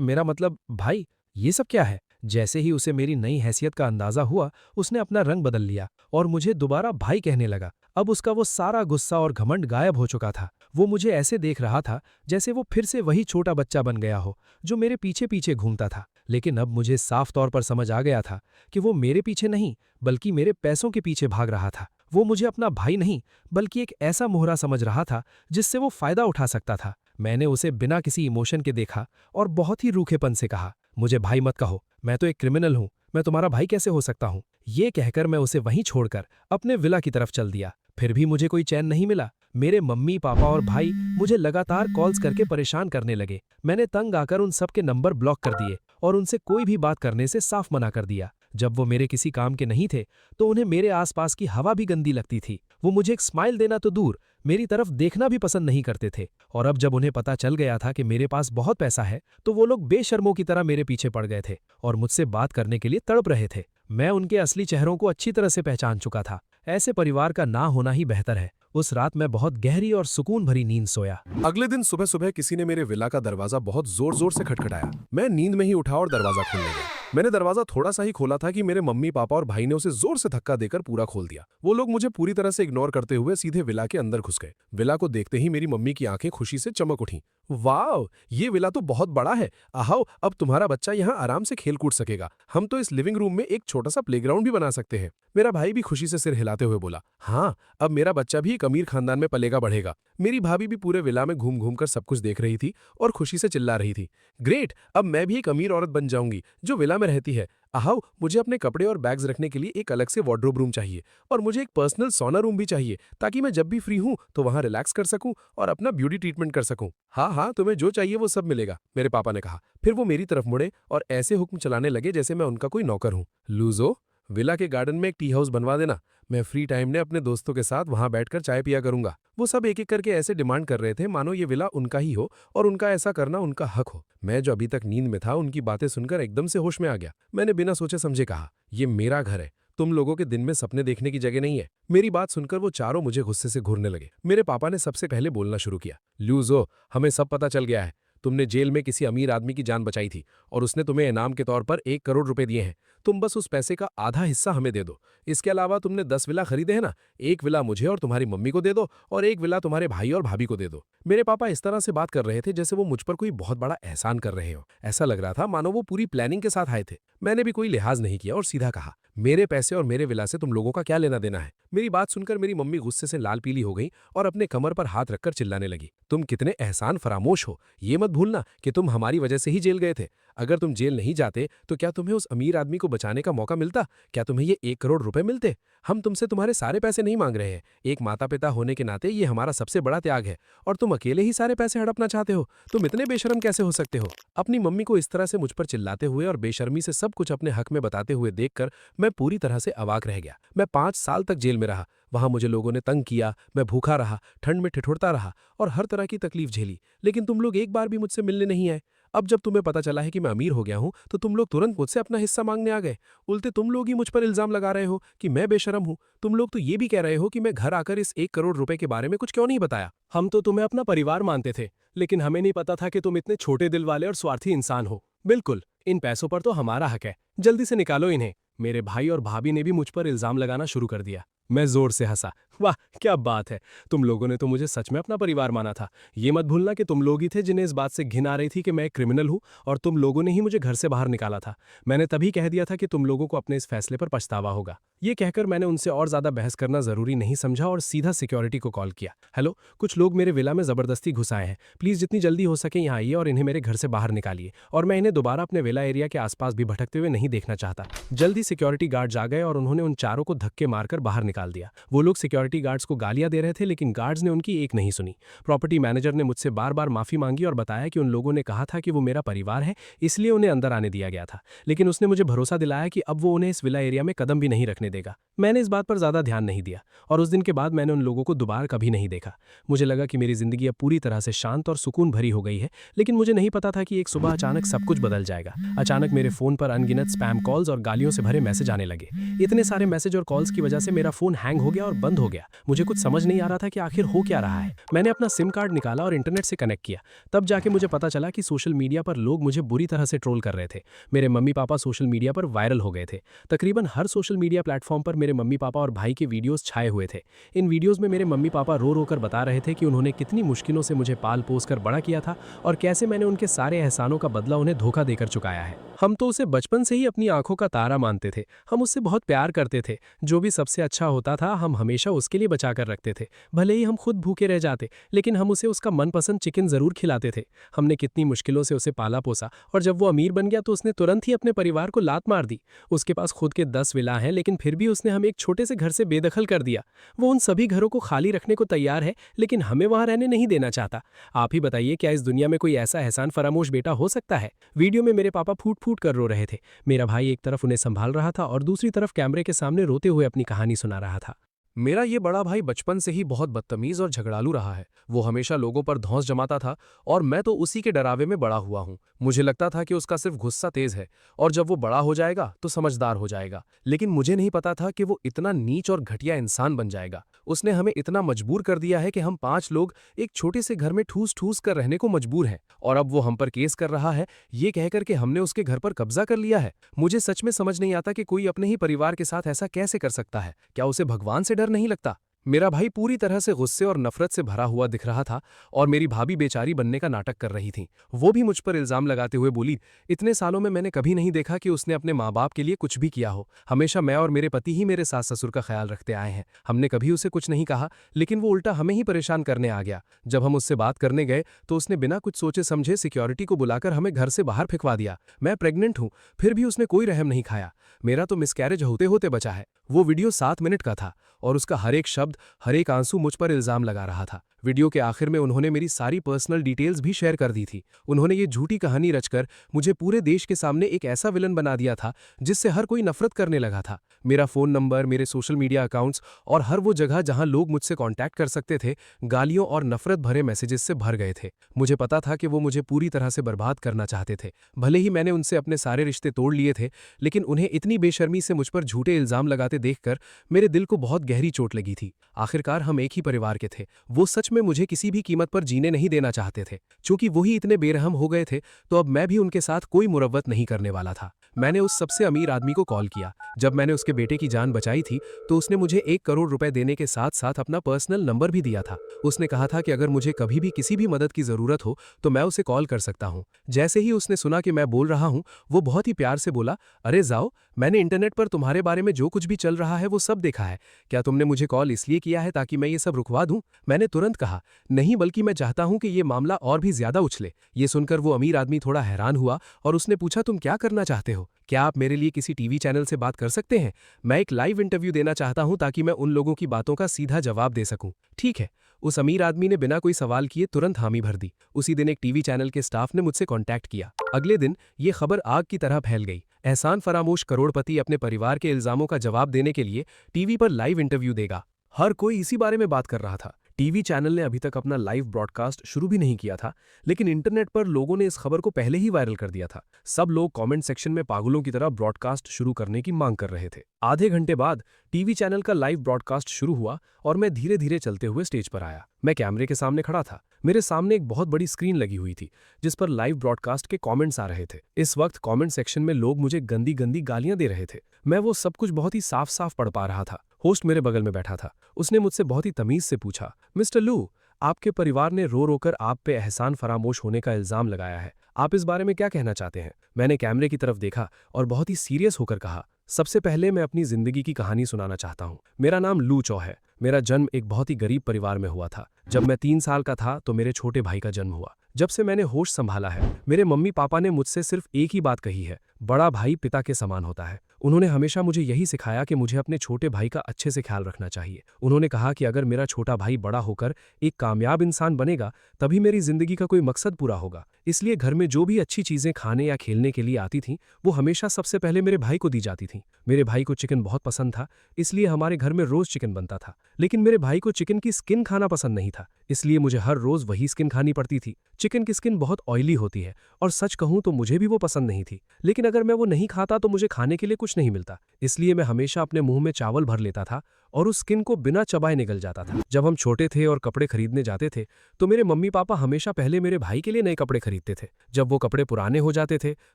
मेरा मतलब भाई, ये सब क्या है? जैसे ही उसे मेरी नई हैसियत का अंदाजा हुआ, उसने अपना रंग बदल लिया और मुझे दोबारा भाई कहने लगा। अब उसका वो सारा गुस्सा और घमंड गायब हो चुका था। वो मुझे ऐसे देख रहा था जैसे वो फिर से वही छोटा बच्चा बन गया हो जो मेरे पीछे पीछे घूमता था। लेकिन अब मुझे साफ तौर पर समझ आ गया था कि वो मेरे पीछे नहीं बल्कि मेरे पैसों के पीछे भाग रहा था। वो मुझे अपना भाई नहीं बल्कि एक ऐसा मोहरा समझ रहा था जिससे वो फायदा उठा सकता था। मैंने उसे बिना किसी इमोशन के देखा और बहुत ही रूखेपन से कहा, मुझे भाई मत कहो, मैं तो एक क्रिमिनल हूं, मैं तुम्हारा भाई कैसे हो सकता हूं। ये कहकर मैं उसे वहीं छोड़कर अपने विला की तरफ चल दिया। फिर भी मुझे कोई चैन नहीं मिला। मेरे मम्मी पापा और भाई मुझे लगातार कॉल्स करके परेशान करने लगे। मैंने तंग आकर उन सब के नंबर ब्लॉक कर दिए और उनसे कोई भी बात करने से साफ मना कर दिया। जब वो मेरे किसी काम के नहीं थे तो उन्हें मेरे आसपास की हवा भी गंदी लगती थी। वो मुझे एक स्माइल देना तो दूर, मेरी तरफ देखना भी पसंद नहीं करते थे। और अब जब उन्हें पता चल गया था कि मेरे पास बहुत पैसा है तो वो लोग बेशर्मों की तरह मेरे पीछे पड़ गए थे और मुझसे बात करने के लिए तड़प रहे थे। मैं उनके असली चेहरों को अच्छी तरह से पहचान चुका था। ऐसे परिवार का ना होना ही बेहतर है। उस रात मैं बहुत गहरी और सुकून भरी नींद सोया। अगले दिन सुबह सुबह किसी ने मेरे विला का दरवाजा बहुत जोर जोर से खटखटाया। मैं नींद में ही उठा और दरवाजा खोलने गया। मैंने दरवाजा थोड़ा सा ही खोला था कि मेरे मम्मी पापा और भाई ने उसे जोर से धक्का देकर पूरा खोल दिया। वो लोग मुझे पूरी तरह से इग्नोर करते हुए सीधे विला के अंदर घुस गए। विला को देखते ही मेरी मम्मी की आंखें खुशी से चमक उठी। वाह, ये विला तो बहुत बड़ा है। आओ, अब तुम्हारा बच्चा यहाँ आराम से खेल कूद सकेगा। हम तो इस लिविंग रूम में एक छोटा सा प्लेग्राउंड भी बना सकते हैं। मेरा भाई भी खुशी से सिर हिलाते हुए बोला, हाँ, अब मेरा बच्चा भी एक अमीर खानदान में पलेगा बढ़ेगा। मेरी भाभी भी पूरे विला में घूम घूम कर सब कुछ देख रही थी और खुशी से चिल्ला रही थी, ग्रेट, अब मैं भी एक अमीर औरत बन जाऊंगी जो विला में रहती है। आओ, मुझे अपने कपड़े और बैग्स रखने के लिए एक अलग से वार्डरोब रूम चाहिए और मुझे एक पर्सनल सोना रूम भी चाहिए ताकि मैं जब भी फ्री हूं तो वहां रिलैक्स कर सकूं और अपना ब्यूटी ट्रीटमेंट कर सकूं। हाँ हाँ, तुम्हें जो चाहिए वो सब मिलेगा, मेरे पापा ने कहा। फिर वो मेरी तरफ मुड़े और ऐसे हुक्म चलाने लगे जैसे मैं उनका कोई नौकर हूं। लूजो, विला के गार्डन में एक टी हाउस बनवा देना। मैं फ्री टाइम में अपने दोस्तों के साथ वहां बैठकर चाय पिया करूंगा। वो सब एक एक करके ऐसे डिमांड कर रहे थे मानो ये विला उनका ही हो और उनका ऐसा करना उनका हक हो। मैं जो अभी तक नींद में था उनकी बातें सुनकर एकदम से होश में आ गया। मैंने बिना सोचे समझे कहा, ये मेरा घर है, तुम लोगों के दिन में सपने देखने की जगह नहीं है। मेरी बात सुनकर वो चारों मुझे गुस्से से घूरने लगे। मेरे पापा ने सबसे पहले बोलना शुरू किया, लूजो, हमें सब पता चल गया है। तुमने जेल में किसी अमीर आदमी की जान बचाई थी और उसने तुम्हें इनाम के तौर पर 1 करोड़ रुपए दिए हैं। तुम बस उस पैसे का आधा हिस्सा हमें दे दो। इसके अलावा तुमने 10 विला खरीदे हैं ना, एक विला मुझे और तुम्हारी मम्मी को दे दो और एक विला तुम्हारे भाई और भाभी को दे दो। मेरे पापा इस तरह से बात कर रहे थे जैसे वो मुझ पर कोई बहुत बड़ा एहसान कर रहे हो। ऐसा लग रहा था मानो वो पूरी प्लानिंग के साथ आए थे। मैंने भी कोई लिहाज नहीं किया और सीधा कहा, मेरे पैसे और मेरे विला से तुम लोगों का क्या लेना देना है। मेरी बात सुनकर मेरी मम्मी गुस्से से लाल पीली हो गई और अपने कमर पर हाथ रखकर चिल्लाने लगी, तुम कितने एहसान फरामोश हो, ये मत भूलना कि तुम हमारी वजह से ही जेल गए थे। अगर तुम जेल नहीं जाते तो क्या तुम्हें उस अमीर आदमी को बचाने का मौका मिलता? क्या तुम्हें ये 1 करोड़ रुपए मिलते? हम तुमसे तुम्हारे सारे पैसे नहीं मांग रहे हैं। एक माता पिता होने के नाते ये हमारा सबसे बड़ा त्याग है और तुम अकेले ही सारे पैसे हड़पना चाहते हो। तुम इतने बेशर्म कैसे हो सकते हो? अपनी मम्मी को इस तरह से मुझ पर चिल्लाते हुए और बेशर्मी से सब कुछ अपने हक में बताते हुए देखकर मैं पूरी तरह से अवाक रह गया। मैं 5 साल तक जेल में रहा। वहां मुझे लोगों ने तंग किया, मैं भूखा रहा, ठंड में ठिठुरता रहा और हर तरह की तकलीफ झेली, लेकिन तुम लोग एक बार भी मुझसे मिलने नहीं आए। अब जब तुम्हें पता चला है कि मैं अमीर हो गया हूं तो तुम लोग तुरंत मुझसे अपना हिस्सा मांगने आ गए। उल्टे तुम लोग ही मुझ पर इल्जाम लगा रहे हो कि मैं बेशरम हूं। तुम लोग तो ये भी कह रहे हो कि मैं घर आकर इस 1 करोड़ रुपए के बारे में कुछ क्यों नहीं बताया। हम तो तुम्हें अपना परिवार मानते थे, लेकिन हमें नहीं पता था कि तुम इतने छोटे दिल वाले और स्वार्थी इंसान हो। बिल्कुल, इन पैसों पर तो हमारा हक है, जल्दी से निकालो इन्हें। मेरे भाई और भाभी ने भी मुझ पर इल्जाम लगाना शुरू कर दिया। मैं जोर से हंसा, वाह क्या बात है, तुम लोगों ने तो मुझे सच में अपना परिवार माना था। ये मत भूलना कि तुम लोग ही थे जिन्हें इस बात से घिन आ रही थी कि मैं एक क्रिमिनल हूं और तुम लोगों ने ही मुझे घर से बाहर निकाला था। मैंने तभी कह दिया था कि तुम लोगों को अपने इस फैसले पर पछतावा होगा। ये कहकर मैंने उनसे और ज्यादा बहस करना जरूरी नहीं समझा और सीधा सिक्योरिटी को कॉल किया। हेलो, कुछ लोग मेरे विला में जबरदस्ती घुस आए हैं, प्लीज जितनी जल्दी हो सके यहाँ आइए और इन्हें मेरे घर से बाहर निकालिए और मैं इन्हें दोबारा अपने विला एरिया के आसपास भी भटकते हुए नहीं देखना चाहता। जल्दी सिक्योरिटी गार्ड्स आ गए और उन्होंने उन चारों को धक्के मारकर बाहर निकाल दिया। वो लोग सिक्योरिटी गार्ड्स को गालियां दे रहे थे लेकिन गार्ड्स ने उनकी एक नहीं सुनी। प्रॉपर्टी मैनेजर ने मुझसे बार बार माफी मांगी और बताया कि उन लोगों ने कहा था कि वो मेरा परिवार है, इसलिए उन्हें अंदर आने दिया गया था, लेकिन उसने मुझे भरोसा दिलाया कि अब वो उन्हें इस विला एरिया में कदम भी नहीं रखने देगा। मैंने इस बात पर ज़्यादा ध्यान नहीं दिया और उस दिन के बाद मैंने उन लोगों को दोबारा कभी नहीं देखा। मुझे लगा कि मेरी ज़िंदगी अब पूरी तरह से शांत और सुकून भरी हो गई है, लेकिन मुझे नहीं पता था कि एक सुबह अचानक सब कुछ बदल जाएगा। अचानक मेरे फ़ोन पर अनगिनत स्पैम कॉल्स और गालियों से भरे मैसेज आने लगे। इतने सारे मैसेज और कॉल्स की वजह से मेरा फ़ोन हैंग हो गया और बंद हो गया। मुझे कुछ समझ नहीं आ रहा था कि आखिर हो क्या रहा है। मैंने अपना सिम कार्ड निकाला और इंटरनेट से कनेक्ट किया। तब जाके मुझे पता चला कि सोशल मीडिया पर लोग मुझे बुरी तरह से ट्रोल कर रहे थे। मेरे मम्मी पापा सोशल मीडिया पर वायरल हो गए थे। तकरीबन हर सोशल मीडिया प्लेटफॉर्म पर मेरे मम्मी पापा और भाई के वीडियोस छाए हुए थे। इन वीडियोस में मेरे मम्मी पापा रो रो कर बता रहे थे कि उन्होंने कितनी मुश्किलों से मुझे पाल पोस कर बड़ा किया था और कैसे मैंने उनके सारे एहसानों का बदला उन्हें धोखा देकर चुकाया है। हम तो उसे बचपन से ही अपनी आंखों का तारा मानते थे। हम उससे बहुत प्यार करते थे। जो भी सबसे अच्छा होता था हम हमेशा उसके लिए बचा कर रखते थे। भले ही हम खुद भूखे रह जाते, लेकिन हम उसे उसका मनपसंद चिकन जरूर खिलाते थे। हमने कितनी मुश्किलों से उसे पाला पोसा और जब वो अमीर बन गया तो उसने तुरंत ही अपने परिवार को लात मार दी। उसके पास खुद के 10 विला हैं, लेकिन फिर भी उसने हमें एक छोटे से घर से बेदखल कर दिया। वो उन सभी घरों को खाली रखने को तैयार है, लेकिन हमें वहां रहने नहीं देना चाहता। आप ही बताइए, क्या इस दुनिया में कोई ऐसा एहसान फरामोश बेटा हो सकता है? वीडियो में मेरे पापा फूट फूट कर रो रहे थे। मेरा भाई एक तरफ उन्हें संभाल रहा था और दूसरी तरफ कैमरे के सामने रोते हुए अपनी कहानी सुना रहा था। मेरा ये बड़ा भाई बचपन से ही बहुत बदतमीज और झगड़ालू रहा है। वो हमेशा लोगों पर धौंस जमाता था और मैं तो उसी के डरावे में बड़ा हुआ हूँ। मुझे लगता था कि उसका सिर्फ गुस्सा तेज है और जब वो बड़ा हो जाएगा तो समझदार हो जाएगा, लेकिन मुझे नहीं पता था कि वो इतना नीच और घटिया इंसान बन जाएगा। उसने हमें इतना मजबूर कर दिया है कि हम 5 लोग एक छोटे से घर में ठूस ठूस कर रहने को मजबूर हैं और अब वो हम पर केस कर रहा है ये कहकर कि हमने उसके घर पर कब्जा कर लिया है। मुझे सच में समझ नहीं आता कि कोई अपने ही परिवार के साथ ऐसा कैसे कर सकता है। क्या उसे भगवान से डर नहीं लगता? मेरा भाई पूरी तरह से गुस्से और नफरत से भरा हुआ दिख रहा था और मेरी भाभी बेचारी बनने का नाटक कर रही थी। वो भी मुझ पर इल्जाम लगाते हुए बोली, इतने सालों में मैंने कभी नहीं देखा कि उसने अपने माँ बाप के लिए कुछ भी किया हो। हमेशा मैं और मेरे पति ही मेरे सास ससुर का ख्याल रखते आए हैं। हमने कभी उसे कुछ नहीं कहा, लेकिन वो उल्टा हमें ही परेशान करने आ गया। जब हम उससे बात करने गए तो उसने बिना कुछ सोचे समझे सिक्योरिटी को बुलाकर हमें घर से बाहर फेंकवा दिया। मैं प्रेग्नेंट हूँ, फिर भी उसने कोई रहम नहीं खाया। मेरा तो मिसकैरेज होते होते बचा है। वो वीडियो 7 मिनट का था और उसका हर एक शब्द, हर एक आंसू मुझ पर इल्जाम लगा रहा था। वीडियो के आखिर में उन्होंने मेरी सारी पर्सनल डिटेल्स भी शेयर कर दी थी। उन्होंने ये झूठी कहानी रचकर मुझे पूरे देश के सामने एक ऐसा विलन बना दिया था जिससे हर कोई नफरत करने लगा था। मेरा फ़ोन नंबर, मेरे सोशल मीडिया अकाउंट्स और हर वो जगह जहां लोग मुझसे कांटेक्ट कर सकते थे, गालियों और नफरत भरे मैसेजेस से भर गए थे। मुझे पता था कि वो मुझे पूरी तरह से बर्बाद करना चाहते थे। भले ही मैंने उनसे अपने सारे रिश्ते तोड़ लिए थे, लेकिन उन्हें इतनी बेशर्मी से मुझ पर झूठे इल्जाम लगाते देखकर मेरे दिल को बहुत गहरी चोट लगी थी। आखिरकार हम एक ही परिवार के थे। वो सच में मुझे किसी भी कीमत पर जीने नहीं देना चाहते थे। चूंकि वही इतने बेरहम हो गए थे, तो अब मैं भी उनके साथ कोई मुरव्वत नहीं करने वाला था। मैंने उस सबसे अमीर आदमी को कॉल किया। जब मैंने उसके बेटे की जान बचाई थी तो उसने मुझे 1 करोड़ रुपए देने के साथ साथ अपना पर्सनल नंबर भी दिया था। उसने कहा था कि अगर मुझे कभी भी किसी भी मदद की जरूरत हो तो मैं उसे कॉल कर सकता हूँ। जैसे ही उसने सुना कि मैं बोल रहा हूँ, वो बहुत ही प्यार से बोला, अरे जाओ, मैंने इंटरनेट पर तुम्हारे बारे में जो कुछ भी चल रहा है वो सब देखा है। क्या तुमने मुझे कॉल इसलिए किया है ताकि मैं ये सब रुकवा दूं? मैंने तुरंत कहा, नहीं, बल्कि मैं चाहता हूं कि ये मामला और भी ज्यादा उछले। ये सुनकर वो अमीर आदमी थोड़ा हैरान हुआ और उसने पूछा, तुम क्या करना चाहते हो? क्या आप मेरे लिए किसी टीवी चैनल से बात कर सकते हैं? मैं एक लाइव इंटरव्यू देना चाहता हूं ताकि मैं उन लोगों की बातों का सीधा जवाब दे सकूं। ठीक है। उस अमीर आदमी ने बिना कोई सवाल किए तुरंत हामी भर दी। उसी दिन एक टीवी चैनल के स्टाफ ने मुझसे कांटेक्ट किया। अगले दिन ये खबर आग की तरह फैल गई। एहसान फरामोश करोड़पति अपने परिवार के इल्जामों का जवाब देने के लिए टीवी पर लाइव इंटरव्यू देगा। हर कोई इसी बारे में बात कर रहा था। टीवी चैनल ने अभी तक अपना लाइव ब्रॉडकास्ट शुरू भी नहीं किया था, लेकिन इंटरनेट पर लोगों ने इस खबर को पहले ही वायरल कर दिया था। सब लोग कमेंट सेक्शन में पागलों की तरह ब्रॉडकास्ट शुरू करने की मांग कर रहे थे। आधे घंटे बाद टीवी चैनल का लाइव ब्रॉडकास्ट शुरू हुआ और मैं धीरे धीरे चलते हुए स्टेज पर आया। मैं कैमरे के सामने खड़ा था। मेरे सामने एक बहुत बड़ी स्क्रीन लगी हुई थी जिस पर लाइव ब्रॉडकास्ट के कमेंट्स आ रहे थे। इस वक्त कमेंट सेक्शन में लोग मुझे गंदी गंदी गालियां दे रहे थे। मैं वो सब कुछ बहुत ही साफ साफ पढ़ पा रहा था। होस्ट मेरे बगल में बैठा था। उसने मुझसे बहुत ही तमीज से पूछा, मिस्टर लू, आपके परिवार ने रो रोकर आप पे एहसान फरामोश होने का इल्जाम लगाया है। आप इस बारे में क्या कहना चाहते हैं? मैंने कैमरे की तरफ देखा और बहुत ही सीरियस होकर कहा, सबसे पहले मैं अपनी जिंदगी की कहानी सुनाना चाहता हूँ। मेरा नाम लू चौ है। मेरा जन्म एक बहुत ही गरीब परिवार में हुआ था। जब मैं 3 साल का था तो मेरे छोटे भाई का जन्म हुआ। जब से मैंने होश संभाला है, मेरे मम्मी पापा ने मुझसे सिर्फ एक ही बात कही है, बड़ा भाई पिता के समान होता है। उन्होंने हमेशा मुझे यही सिखाया कि मुझे अपने छोटे भाई का अच्छे से ख्याल रखना चाहिए। उन्होंने कहा कि अगर मेरा छोटा भाई बड़ा होकर एक कामयाब इंसान बनेगा तभी मेरी जिंदगी का कोई मकसद पूरा होगा। इसलिए घर में जो भी अच्छी चीजें खाने या खेलने के लिए आती थीं वो हमेशा सबसे पहले मेरे भाई को दी जाती थीं। मेरे भाई को चिकन बहुत पसंद था, इसलिए हमारे घर में रोज चिकन बनता था। लेकिन मेरे भाई को चिकन की स्किन खाना पसंद नहीं था, इसलिए मुझे हर रोज वही स्किन खानी पड़ती थी। चिकन की स्किन बहुत ऑयली होती है और सच कहूं तो मुझे भी वो पसंद नहीं थी। लेकिन अगर मैं वो नहीं खाता तो मुझे खाने के लिए कुछ नहीं मिलता, इसलिए मैं हमेशा अपने मुंह में चावल भर लेता था और उस स्किन को बिना चबाए निगल जाता था। जब हम छोटे थे और कपड़े खरीदने जाते थे तो मेरे मम्मी पापा हमेशा पहले मेरे भाई के लिए नए कपड़े खरीदते थे। जब वो कपड़े पुराने हो जाते थे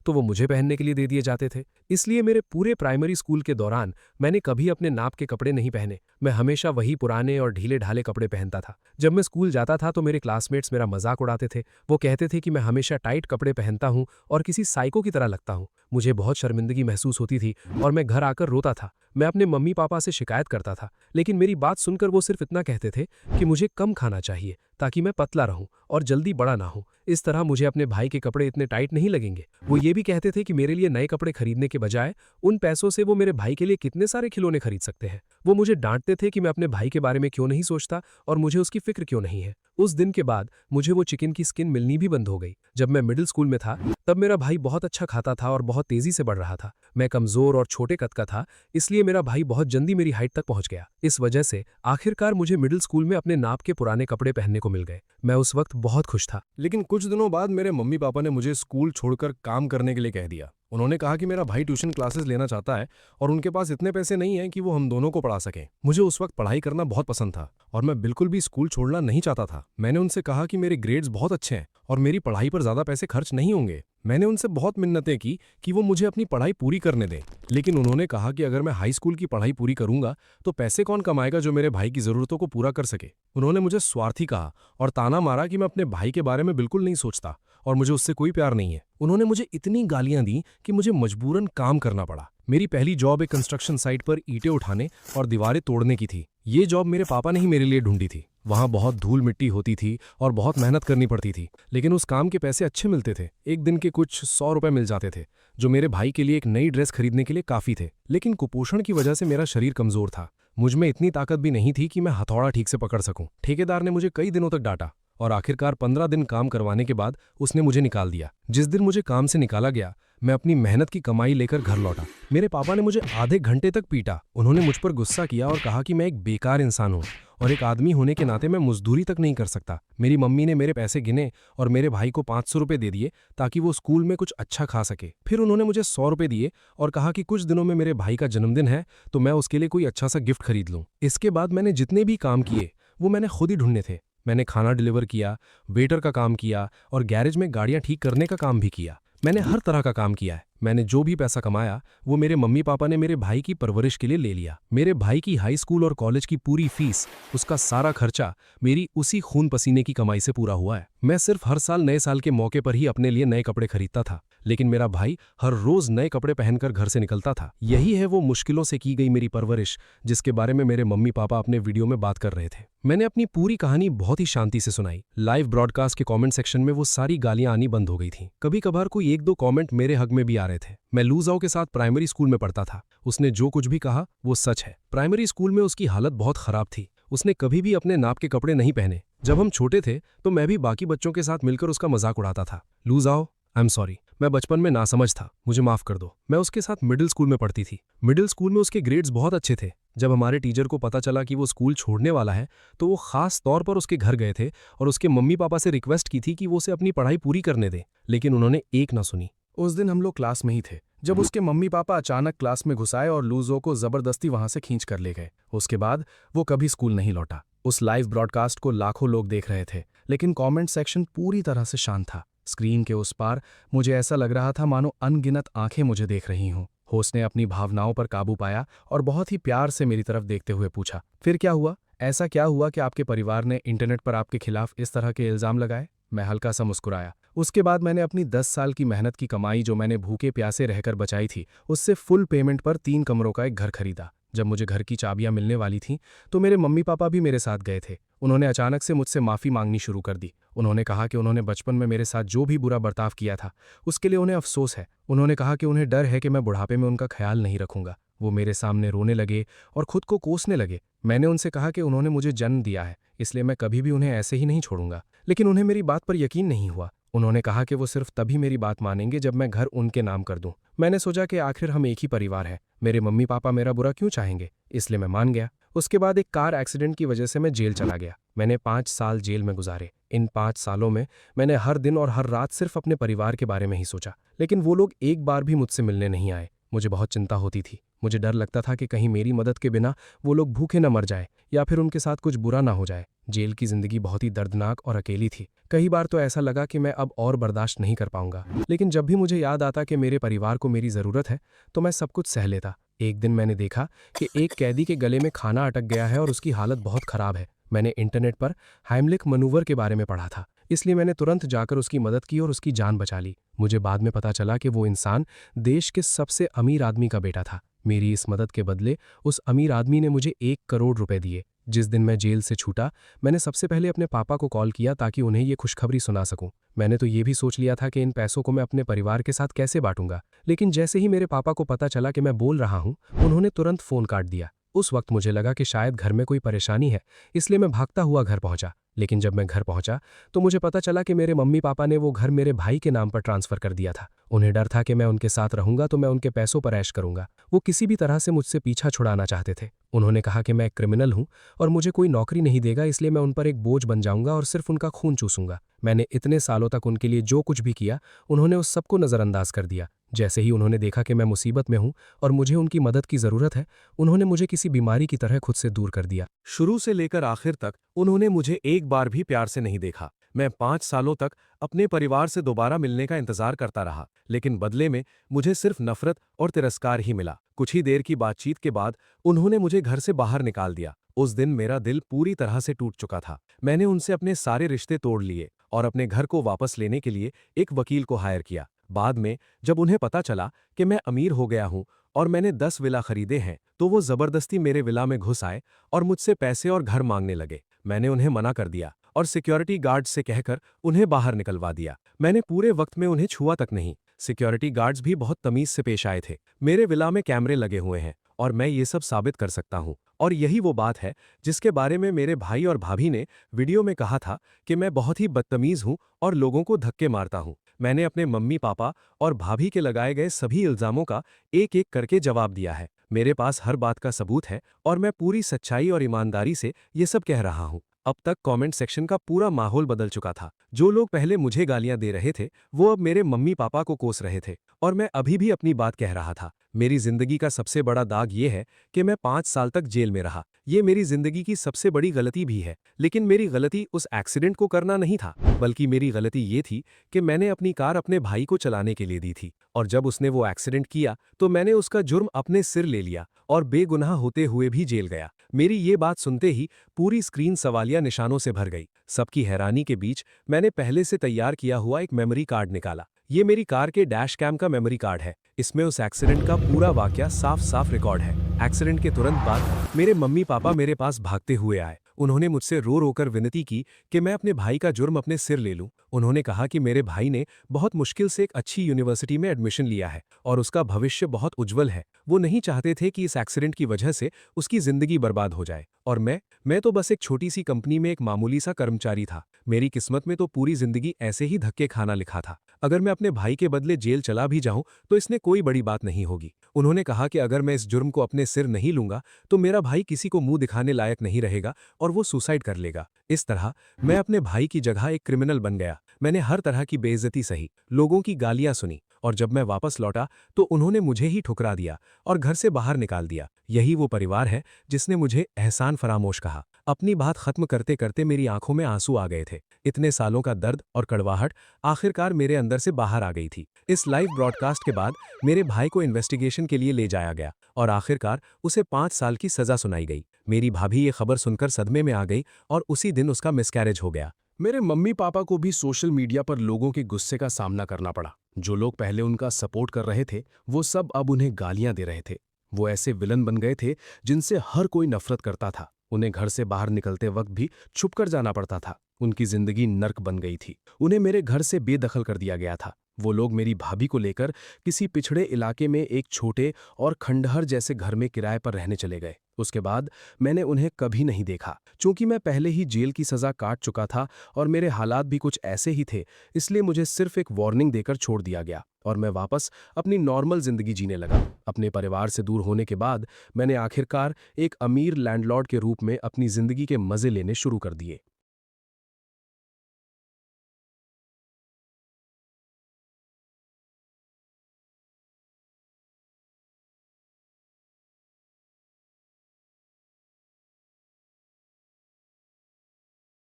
तो वो मुझे पहनने के लिए दे दिए जाते थे। इसलिए मेरे पूरे प्राइमरी स्कूल के दौरान मैंने कभी अपने नाप के कपड़े नहीं पहने। मैं हमेशा वही पुराने और ढीले ढाले कपड़े पहनता था। जब मैं स्कूल जाता था तो मेरे क्लासमेट्स मेरा मजाक उड़ाते थे। वो कहते थे कि मैं हमेशा टाइट कपड़े पहनता हूं और किसी साइको की तरह लगता हूं। मुझे बहुत शर्मिंदगी महसूस होती थी और मैं घर आकर रोता था। मैं अपने मम्मी पापा से शिकायत करता था, लेकिन मेरी बात सुनकर वो सिर्फ इतना कहते थे कि मुझे कम खाना चाहिए ताकि मैं पतला रहूं और जल्दी बड़ा ना हूं। इस तरह मुझे अपने भाई के कपड़े इतने टाइट नहीं लगेंगे। वो ये भी कहते थे कि मेरे लिए नए कपड़े खरीदने के बजाय उन पैसों से वो मेरे भाई के लिए कितने सारे खिलौने खरीद सकते हैं। वो मुझे डांटते थे कि मैं अपने भाई के बारे में क्यों नहीं सोचता और मुझे उसकी फिक्र क्यों नहीं है। उस दिन के बाद मुझे वो चिकन की स्किन मिलनी भी बंद हो गई। जब मैं मिडिल स्कूल में था तब मेरा भाई बहुत अच्छा खाता था और बहुत तेजी से बढ़ रहा था। मैं कमजोर और छोटे कद का था, इसलिए मेरा भाई बहुत जल्दी मेरी हाइट तक पहुंच गया। इस वजह से आखिरकार मुझे मिडिल स्कूल में अपने नाप के पुराने कपड़े पहनने को मिल गए। मैं उस वक्त बहुत खुश था। लेकिन कुछ दिनों बाद मेरे मम्मी पापा ने मुझे स्कूल छोड़कर काम करने के लिए कह दिया। उन्होंने कहा कि मेरा भाई ट्यूशन क्लासेस लेना चाहता है और उनके पास इतने पैसे नहीं हैं कि वो हम दोनों को पढ़ा सकें। मुझे उस वक्त पढ़ाई करना बहुत पसंद था और मैं बिल्कुल भी स्कूल छोड़ना नहीं चाहता था। मैंने उनसे कहा कि मेरे ग्रेड्स बहुत अच्छे हैं और मेरी पढ़ाई पर ज्यादा पैसे खर्च नहीं होंगे। मैंने उनसे बहुत मिन्नतें की कि वो मुझे अपनी पढ़ाई पूरी करने दें, लेकिन उन्होंने कहा कि अगर मैं हाई स्कूल की पढ़ाई पूरी करूंगा तो पैसे कौन कमाएगा जो मेरे भाई की जरूरतों को पूरा कर सके। उन्होंने मुझे स्वार्थी कहा और ताना मारा कि मैं अपने भाई के बारे में बिल्कुल नहीं सोचता और मुझे उससे कोई प्यार नहीं है। उन्होंने मुझे इतनी गालियां दी कि मुझे मजबूरन काम करना पड़ा। मेरी पहली जॉब एक कंस्ट्रक्शन साइट पर ईंटें उठाने और दीवारें तोड़ने की थी। ये जॉब मेरे पापा ने ही मेरे लिए ढूंढी थी। वहां बहुत धूल मिट्टी होती थी और बहुत मेहनत करनी पड़ती थी, लेकिन उस काम के पैसे अच्छे मिलते थे। एक दिन के कुछ 100 रुपए मिल जाते थे, जो मेरे भाई के लिए एक नई ड्रेस खरीदने के लिए काफी थे। लेकिन कुपोषण की वजह से मेरा शरीर कमजोर था। मुझ में इतनी ताकत भी नहीं थी कि मैं हथौड़ा ठीक से पकड़ सकूं। ठेकेदार ने मुझे कई दिनों तक डांटा और आखिरकार 15 दिन काम करवाने के बाद उसने मुझे निकाल दिया। जिस दिन मुझे काम से निकाला गया मैं अपनी मेहनत की कमाई लेकर घर लौटा। मेरे पापा ने मुझे आधे घंटे तक पीटा। उन्होंने मुझ पर गुस्सा किया और कहा कि मैं एक बेकार इंसान हूं और एक आदमी होने के नाते मैं मजदूरी तक नहीं कर सकता। मेरी मम्मी ने मेरे पैसे गिने और मेरे भाई को 500 रुपए दे दिए ताकि वो स्कूल में कुछ अच्छा खा सके। फिर उन्होंने मुझे 100 रुपए दिए और कहा कि कुछ दिनों में मेरे भाई का जन्मदिन है तो मैं उसके लिए कोई अच्छा सा गिफ्ट खरीद लूं। इसके बाद मैंने जितने भी काम किए वो मैंने खुद ही ढूंढने थे। मैंने खाना डिलीवर किया, वेटर का काम किया और गैरेज में गाड़ियां ठीक करने का काम भी किया। मैंने हर तरह का काम किया है। मैंने जो भी पैसा कमाया वो मेरे मम्मी पापा ने मेरे भाई की परवरिश के लिए ले लिया। मेरे भाई की हाई स्कूल और कॉलेज की पूरी फीस, उसका सारा खर्चा मेरी उसी खून पसीने की कमाई से पूरा हुआ है। मैं सिर्फ हर साल नए साल के मौके पर ही अपने लिए नए कपड़े खरीदता था, लेकिन मेरा भाई हर रोज नए कपड़े पहनकर घर से निकलता था। यही है वो मुश्किलों से की गई मेरी परवरिश जिसके बारे में मेरे मम्मी पापा अपने वीडियो में बात कर रहे थे। मैंने अपनी पूरी कहानी बहुत ही शांति से सुनाई। लाइव ब्रॉडकास्ट के कमेंट सेक्शन में वो सारी गालियां आनी बंद हो गई थीं। कभी कभार कोई 1-2 कमेंट मेरे हक में भी आ रहे थे। मैं लूजाओ के साथ प्राइमरी स्कूल में पढ़ता था। उसने जो कुछ भी कहा वो सच है। प्राइमरी स्कूल में उसकी हालत बहुत खराब थी। उसने कभी भी अपने नाप के कपड़े नहीं पहने। जब हम छोटे थे तो मैं भी बाकी बच्चों के साथ मिलकर उसका मजाक उड़ाता था। लूजाओ, आई एम सॉरी, मैं बचपन में नासमझ था, मुझे माफ कर दो। मैं उसके साथ मिडिल स्कूल में पढ़ती थी। मिडिल स्कूल में उसके ग्रेड्स बहुत अच्छे थे। जब हमारे टीचर को पता चला कि वो स्कूल छोड़ने वाला है तो वो खास तौर पर उसके घर गए थे और उसके मम्मी पापा से रिक्वेस्ट की थी कि वो उसे अपनी पढ़ाई पूरी करने दें, लेकिन उन्होंने एक ना सुनी। उस दिन हम लोग क्लास में ही थे जब उसके मम्मी पापा अचानक क्लास में घुसाए और लूजो को जबरदस्ती वहां से खींच कर ले गए। उसके बाद वो कभी स्कूल नहीं लौटा। उस लाइव ब्रॉडकास्ट को लाखों लोग देख रहे थे, लेकिन कमेंट सेक्शन पूरी तरह से शांत था। स्क्रीन के उस पार मुझे ऐसा लग रहा था मानो अनगिनत आंखें मुझे देख रही हों। होस्ट ने अपनी भावनाओं पर काबू पाया और बहुत ही प्यार से मेरी तरफ देखते हुए पूछा, फिर क्या हुआ? ऐसा क्या हुआ कि आपके परिवार ने इंटरनेट पर आपके खिलाफ इस तरह के इल्जाम लगाए? मैं हल्का सा मुस्कुराया। उसके बाद मैंने अपनी 10 साल की मेहनत की कमाई जो मैंने भूखे प्यासे रहकर बचाई थी, उससे फुल पेमेंट पर 3 कमरों का एक घर खरीदा। जब मुझे घर की चाबियां मिलने वाली थीं तो मेरे मम्मी पापा भी मेरे साथ गए थे। उन्होंने अचानक से मुझसे माफ़ी मांगनी शुरू कर दी। उन्होंने कहा कि उन्होंने बचपन में मेरे साथ जो भी बुरा बर्ताव किया था उसके लिए उन्हें अफसोस है। उन्होंने कहा कि उन्हें डर है कि मैं बुढ़ापे में उनका ख्याल नहीं रखूंगा। वो मेरे सामने रोने लगे और खुद को कोसने लगे। मैंने उनसे कहा कि उन्होंने मुझे जन्म दिया है, इसलिए मैं कभी भी उन्हें ऐसे ही नहीं छोड़ूंगा। लेकिन उन्हें मेरी बात पर यकीन नहीं हुआ। उन्होंने कहा कि वो सिर्फ तभी मेरी बात मानेंगे जब मैं घर उनके नाम कर दूं। मैंने सोचा कि आखिर हम एक ही परिवार हैं, मेरे मम्मी पापा मेरा बुरा क्यों चाहेंगे, इसलिए मैं मान गया। उसके बाद एक कार एक्सीडेंट की वजह से मैं जेल चला गया। मैंने 5 साल जेल में गुजारे। इन 5 सालों में मैंने हर दिन और हर रात सिर्फ अपने परिवार के बारे में ही सोचा, लेकिन वो लोग एक बार भी मुझसे मिलने नहीं आए। मुझे बहुत चिंता होती थी। मुझे डर लगता था कि कहीं मेरी मदद के बिना वो लोग भूखे न मर जाए या फिर उनके साथ कुछ बुरा ना हो जाए। जेल की जिंदगी बहुत ही दर्दनाक और अकेली थी। कई बार तो ऐसा लगा कि मैं अब और बर्दाश्त नहीं कर पाऊंगा, लेकिन जब भी मुझे याद आता कि मेरे परिवार को मेरी ज़रूरत है तो मैं सब कुछ सह लेता। एक दिन मैंने देखा कि एक कैदी के गले में खाना अटक गया है और उसकी हालत बहुत खराब है। मैंने इंटरनेट पर हाइमलिक मनूवर के बारे में पढ़ा था, इसलिए मैंने तुरंत जाकर उसकी मदद की और उसकी जान बचा ली। मुझे बाद में पता चला कि वो इंसान देश के सबसे अमीर आदमी का बेटा था। मेरी इस मदद के बदले उस अमीर आदमी ने मुझे 1 करोड़ रुपए दिए। जिस दिन मैं जेल से छूटा, मैंने सबसे पहले अपने पापा को कॉल किया ताकि उन्हें ये खुशखबरी सुना सकूं। मैंने तो ये भी सोच लिया था कि इन पैसों को मैं अपने परिवार के साथ कैसे बांटूंगा, लेकिन जैसे ही मेरे पापा को पता चला कि मैं बोल रहा हूं, उन्होंने तुरंत फ़ोन काट दिया। उस वक्त मुझे लगा कि शायद घर में कोई परेशानी है, इसलिए मैं भागता हुआ घर पहुंचा। लेकिन जब मैं घर पहुंचा तो मुझे पता चला कि मेरे मम्मी पापा ने वो घर मेरे भाई के नाम पर ट्रांसफ़र कर दिया था। उन्हें डर था कि मैं उनके साथ रहूंगा तो मैं उनके पैसों पर ऐश करूंगा। वो किसी भी तरह से मुझसे पीछा छुड़ाना चाहते थे। उन्होंने कहा कि मैं एक क्रिमिनल हूं और मुझे कोई नौकरी नहीं देगा, इसलिए मैं उन पर एक बोझ बन जाऊंगा और सिर्फ उनका खून चूसूंगा। मैंने इतने सालों तक उनके लिए जो कुछ भी किया, उन्होंने उस सबको नज़रअंदाज कर दिया। जैसे ही उन्होंने देखा कि मैं मुसीबत में हूं और मुझे उनकी मदद की ज़रूरत है, उन्होंने मुझे किसी बीमारी की तरह खुद से दूर कर दिया। शुरू से लेकर आखिर तक उन्होंने मुझे एक बार भी प्यार से नहीं देखा। मैं 5 सालों तक अपने परिवार से दोबारा मिलने का इंतजार करता रहा, लेकिन बदले में मुझे सिर्फ नफरत और तिरस्कार ही मिला। कुछ ही देर की बातचीत के बाद उन्होंने मुझे घर से बाहर निकाल दिया। उस दिन मेरा दिल पूरी तरह से टूट चुका था। मैंने उनसे अपने सारे रिश्ते तोड़ लिए और अपने घर को वापस लेने के लिए एक वकील को हायर किया। बाद में जब उन्हें पता चला कि मैं अमीर हो गया हूं और मैंने 10 विला खरीदे हैं, तो वो जबरदस्ती मेरे विला में घुस आए और मुझसे पैसे और घर मांगने लगे। मैंने उन्हें मना कर दिया और सिक्योरिटी गार्ड से कहकर उन्हें बाहर निकलवा दिया। मैंने पूरे वक्त में उन्हें छुआ तक नहीं। सिक्योरिटी गार्ड्स भी बहुत तमीज से पेश आए थे। मेरे विला में कैमरे लगे हुए हैं और मैं ये सब साबित कर सकता हूँ। और यही वो बात है जिसके बारे में मेरे भाई और भाभी ने वीडियो में कहा था कि मैं बहुत ही बदतमीज हूँ और लोगों को धक्के मारता हूँ। मैंने अपने मम्मी पापा और भाभी के लगाए गए सभी इल्जामों का एक एक करके जवाब दिया है। मेरे पास हर बात का सबूत है और मैं पूरी सच्चाई और ईमानदारी से ये सब कह रहा हूँ। अब तक कमेंट सेक्शन का पूरा माहौल बदल चुका था। जो लोग पहले मुझे गालियां दे रहे थे वो अब मेरे मम्मी पापा को कोस रहे थे और मैं अभी भी अपनी बात कह रहा था। मेरी जिंदगी का सबसे बड़ा दाग ये है कि मैं 5 साल तक जेल में रहा। ये मेरी जिंदगी की सबसे बड़ी गलती भी है, लेकिन मेरी गलती उस एक्सीडेंट को करना नहीं था, बल्कि मेरी गलती ये थी कि मैंने अपनी कार अपने भाई को चलाने के लिए दी थी और जब उसने वो एक्सीडेंट किया तो मैंने उसका जुर्म अपने सिर ले लिया और बेगुनाह होते हुए भी जेल गया। मेरी ये बात सुनते ही पूरी स्क्रीन सवालिया निशानों से भर गई। सबकी हैरानी के बीच मैंने पहले से तैयार किया हुआ एक मेमोरी कार्ड निकाला। ये मेरी कार के डैश कैम का मेमोरी कार्ड है। इसमें उस एक्सीडेंट का पूरा वाकया साफ साफ रिकॉर्ड है। एक्सीडेंट के तुरंत बाद मेरे मम्मी पापा मेरे पास भागते हुए आए। उन्होंने मुझसे रो रो कर विनती की कि मैं अपने भाई का जुर्म अपने सिर ले लूं। उन्होंने कहा कि मेरे भाई ने बहुत मुश्किल से एक अच्छी यूनिवर्सिटी में एडमिशन लिया है और उसका भविष्य बहुत उज्जवल है। वो नहीं चाहते थे कि इस एक्सीडेंट की वजह से उसकी जिंदगी बर्बाद हो जाए। और मैं तो बस एक छोटी सी कंपनी में एक मामूली सा कर्मचारी था। मेरी किस्मत में तो पूरी जिंदगी ऐसे ही धक्के खाना लिखा था। अगर मैं अपने भाई के बदले जेल चला भी जाऊं तो इसने कोई बड़ी बात नहीं होगी। उन्होंने कहा कि अगर मैं इस जुर्म को अपने सिर नहीं लूंगा तो मेरा भाई किसी को मुंह दिखाने लायक नहीं रहेगा और वो सुसाइड कर लेगा। इस तरह मैं अपने भाई की जगह एक क्रिमिनल बन गया। मैंने हर तरह की बेइज्जती सही, लोगों की गालियां सुनी और जब मैं वापस लौटा तो उन्होंने मुझे ही ठुकरा दिया और घर से बाहर निकाल दिया। यही वो परिवार है जिसने मुझे एहसान फरामोश कहा। अपनी बात खत्म करते करते मेरी आंखों में आंसू आ गए थे। इतने सालों का दर्द और कड़वाहट आखिरकार मेरे अंदर से बाहर आ गई थी। इस लाइव ब्रॉडकास्ट के बाद मेरे भाई को इन्वेस्टिगेशन के लिए ले जाया गया और आखिरकार उसे 5 साल की सजा सुनाई गई। मेरी भाभी ये खबर सुनकर सदमे में आ गई और उसी दिन उसका मिसकैरेज हो गया। मेरे मम्मी पापा को भी सोशल मीडिया पर लोगों के गुस्से का सामना करना पड़ा। जो लोग पहले उनका सपोर्ट कर रहे थे वो सब अब उन्हें गालियां दे रहे थे। वो ऐसे विलन बन गए थे जिनसे हर कोई नफरत करता था। उन्हें घर से बाहर निकलते वक्त भी छुपकर जाना पड़ता था। उनकी जिंदगी नर्क बन गई थी। उन्हें मेरे घर से बेदखल कर दिया गया था। वो लोग मेरी भाभी को लेकर किसी पिछड़े इलाके में एक छोटे और खंडहर जैसे घर में किराए पर रहने चले गए। उसके बाद मैंने उन्हें कभी नहीं देखा। चूंकि मैं पहले ही जेल की सजा काट चुका था और मेरे हालात भी कुछ ऐसे ही थे, इसलिए मुझे सिर्फ एक वार्निंग देकर छोड़ दिया गया और मैं वापस अपनी नॉर्मल जिंदगी जीने लगा। अपने परिवार से दूर होने के बाद मैंने आखिरकार एक अमीर लैंडलॉर्ड के रूप में अपनी जिंदगी के मजे लेने शुरू कर दिए।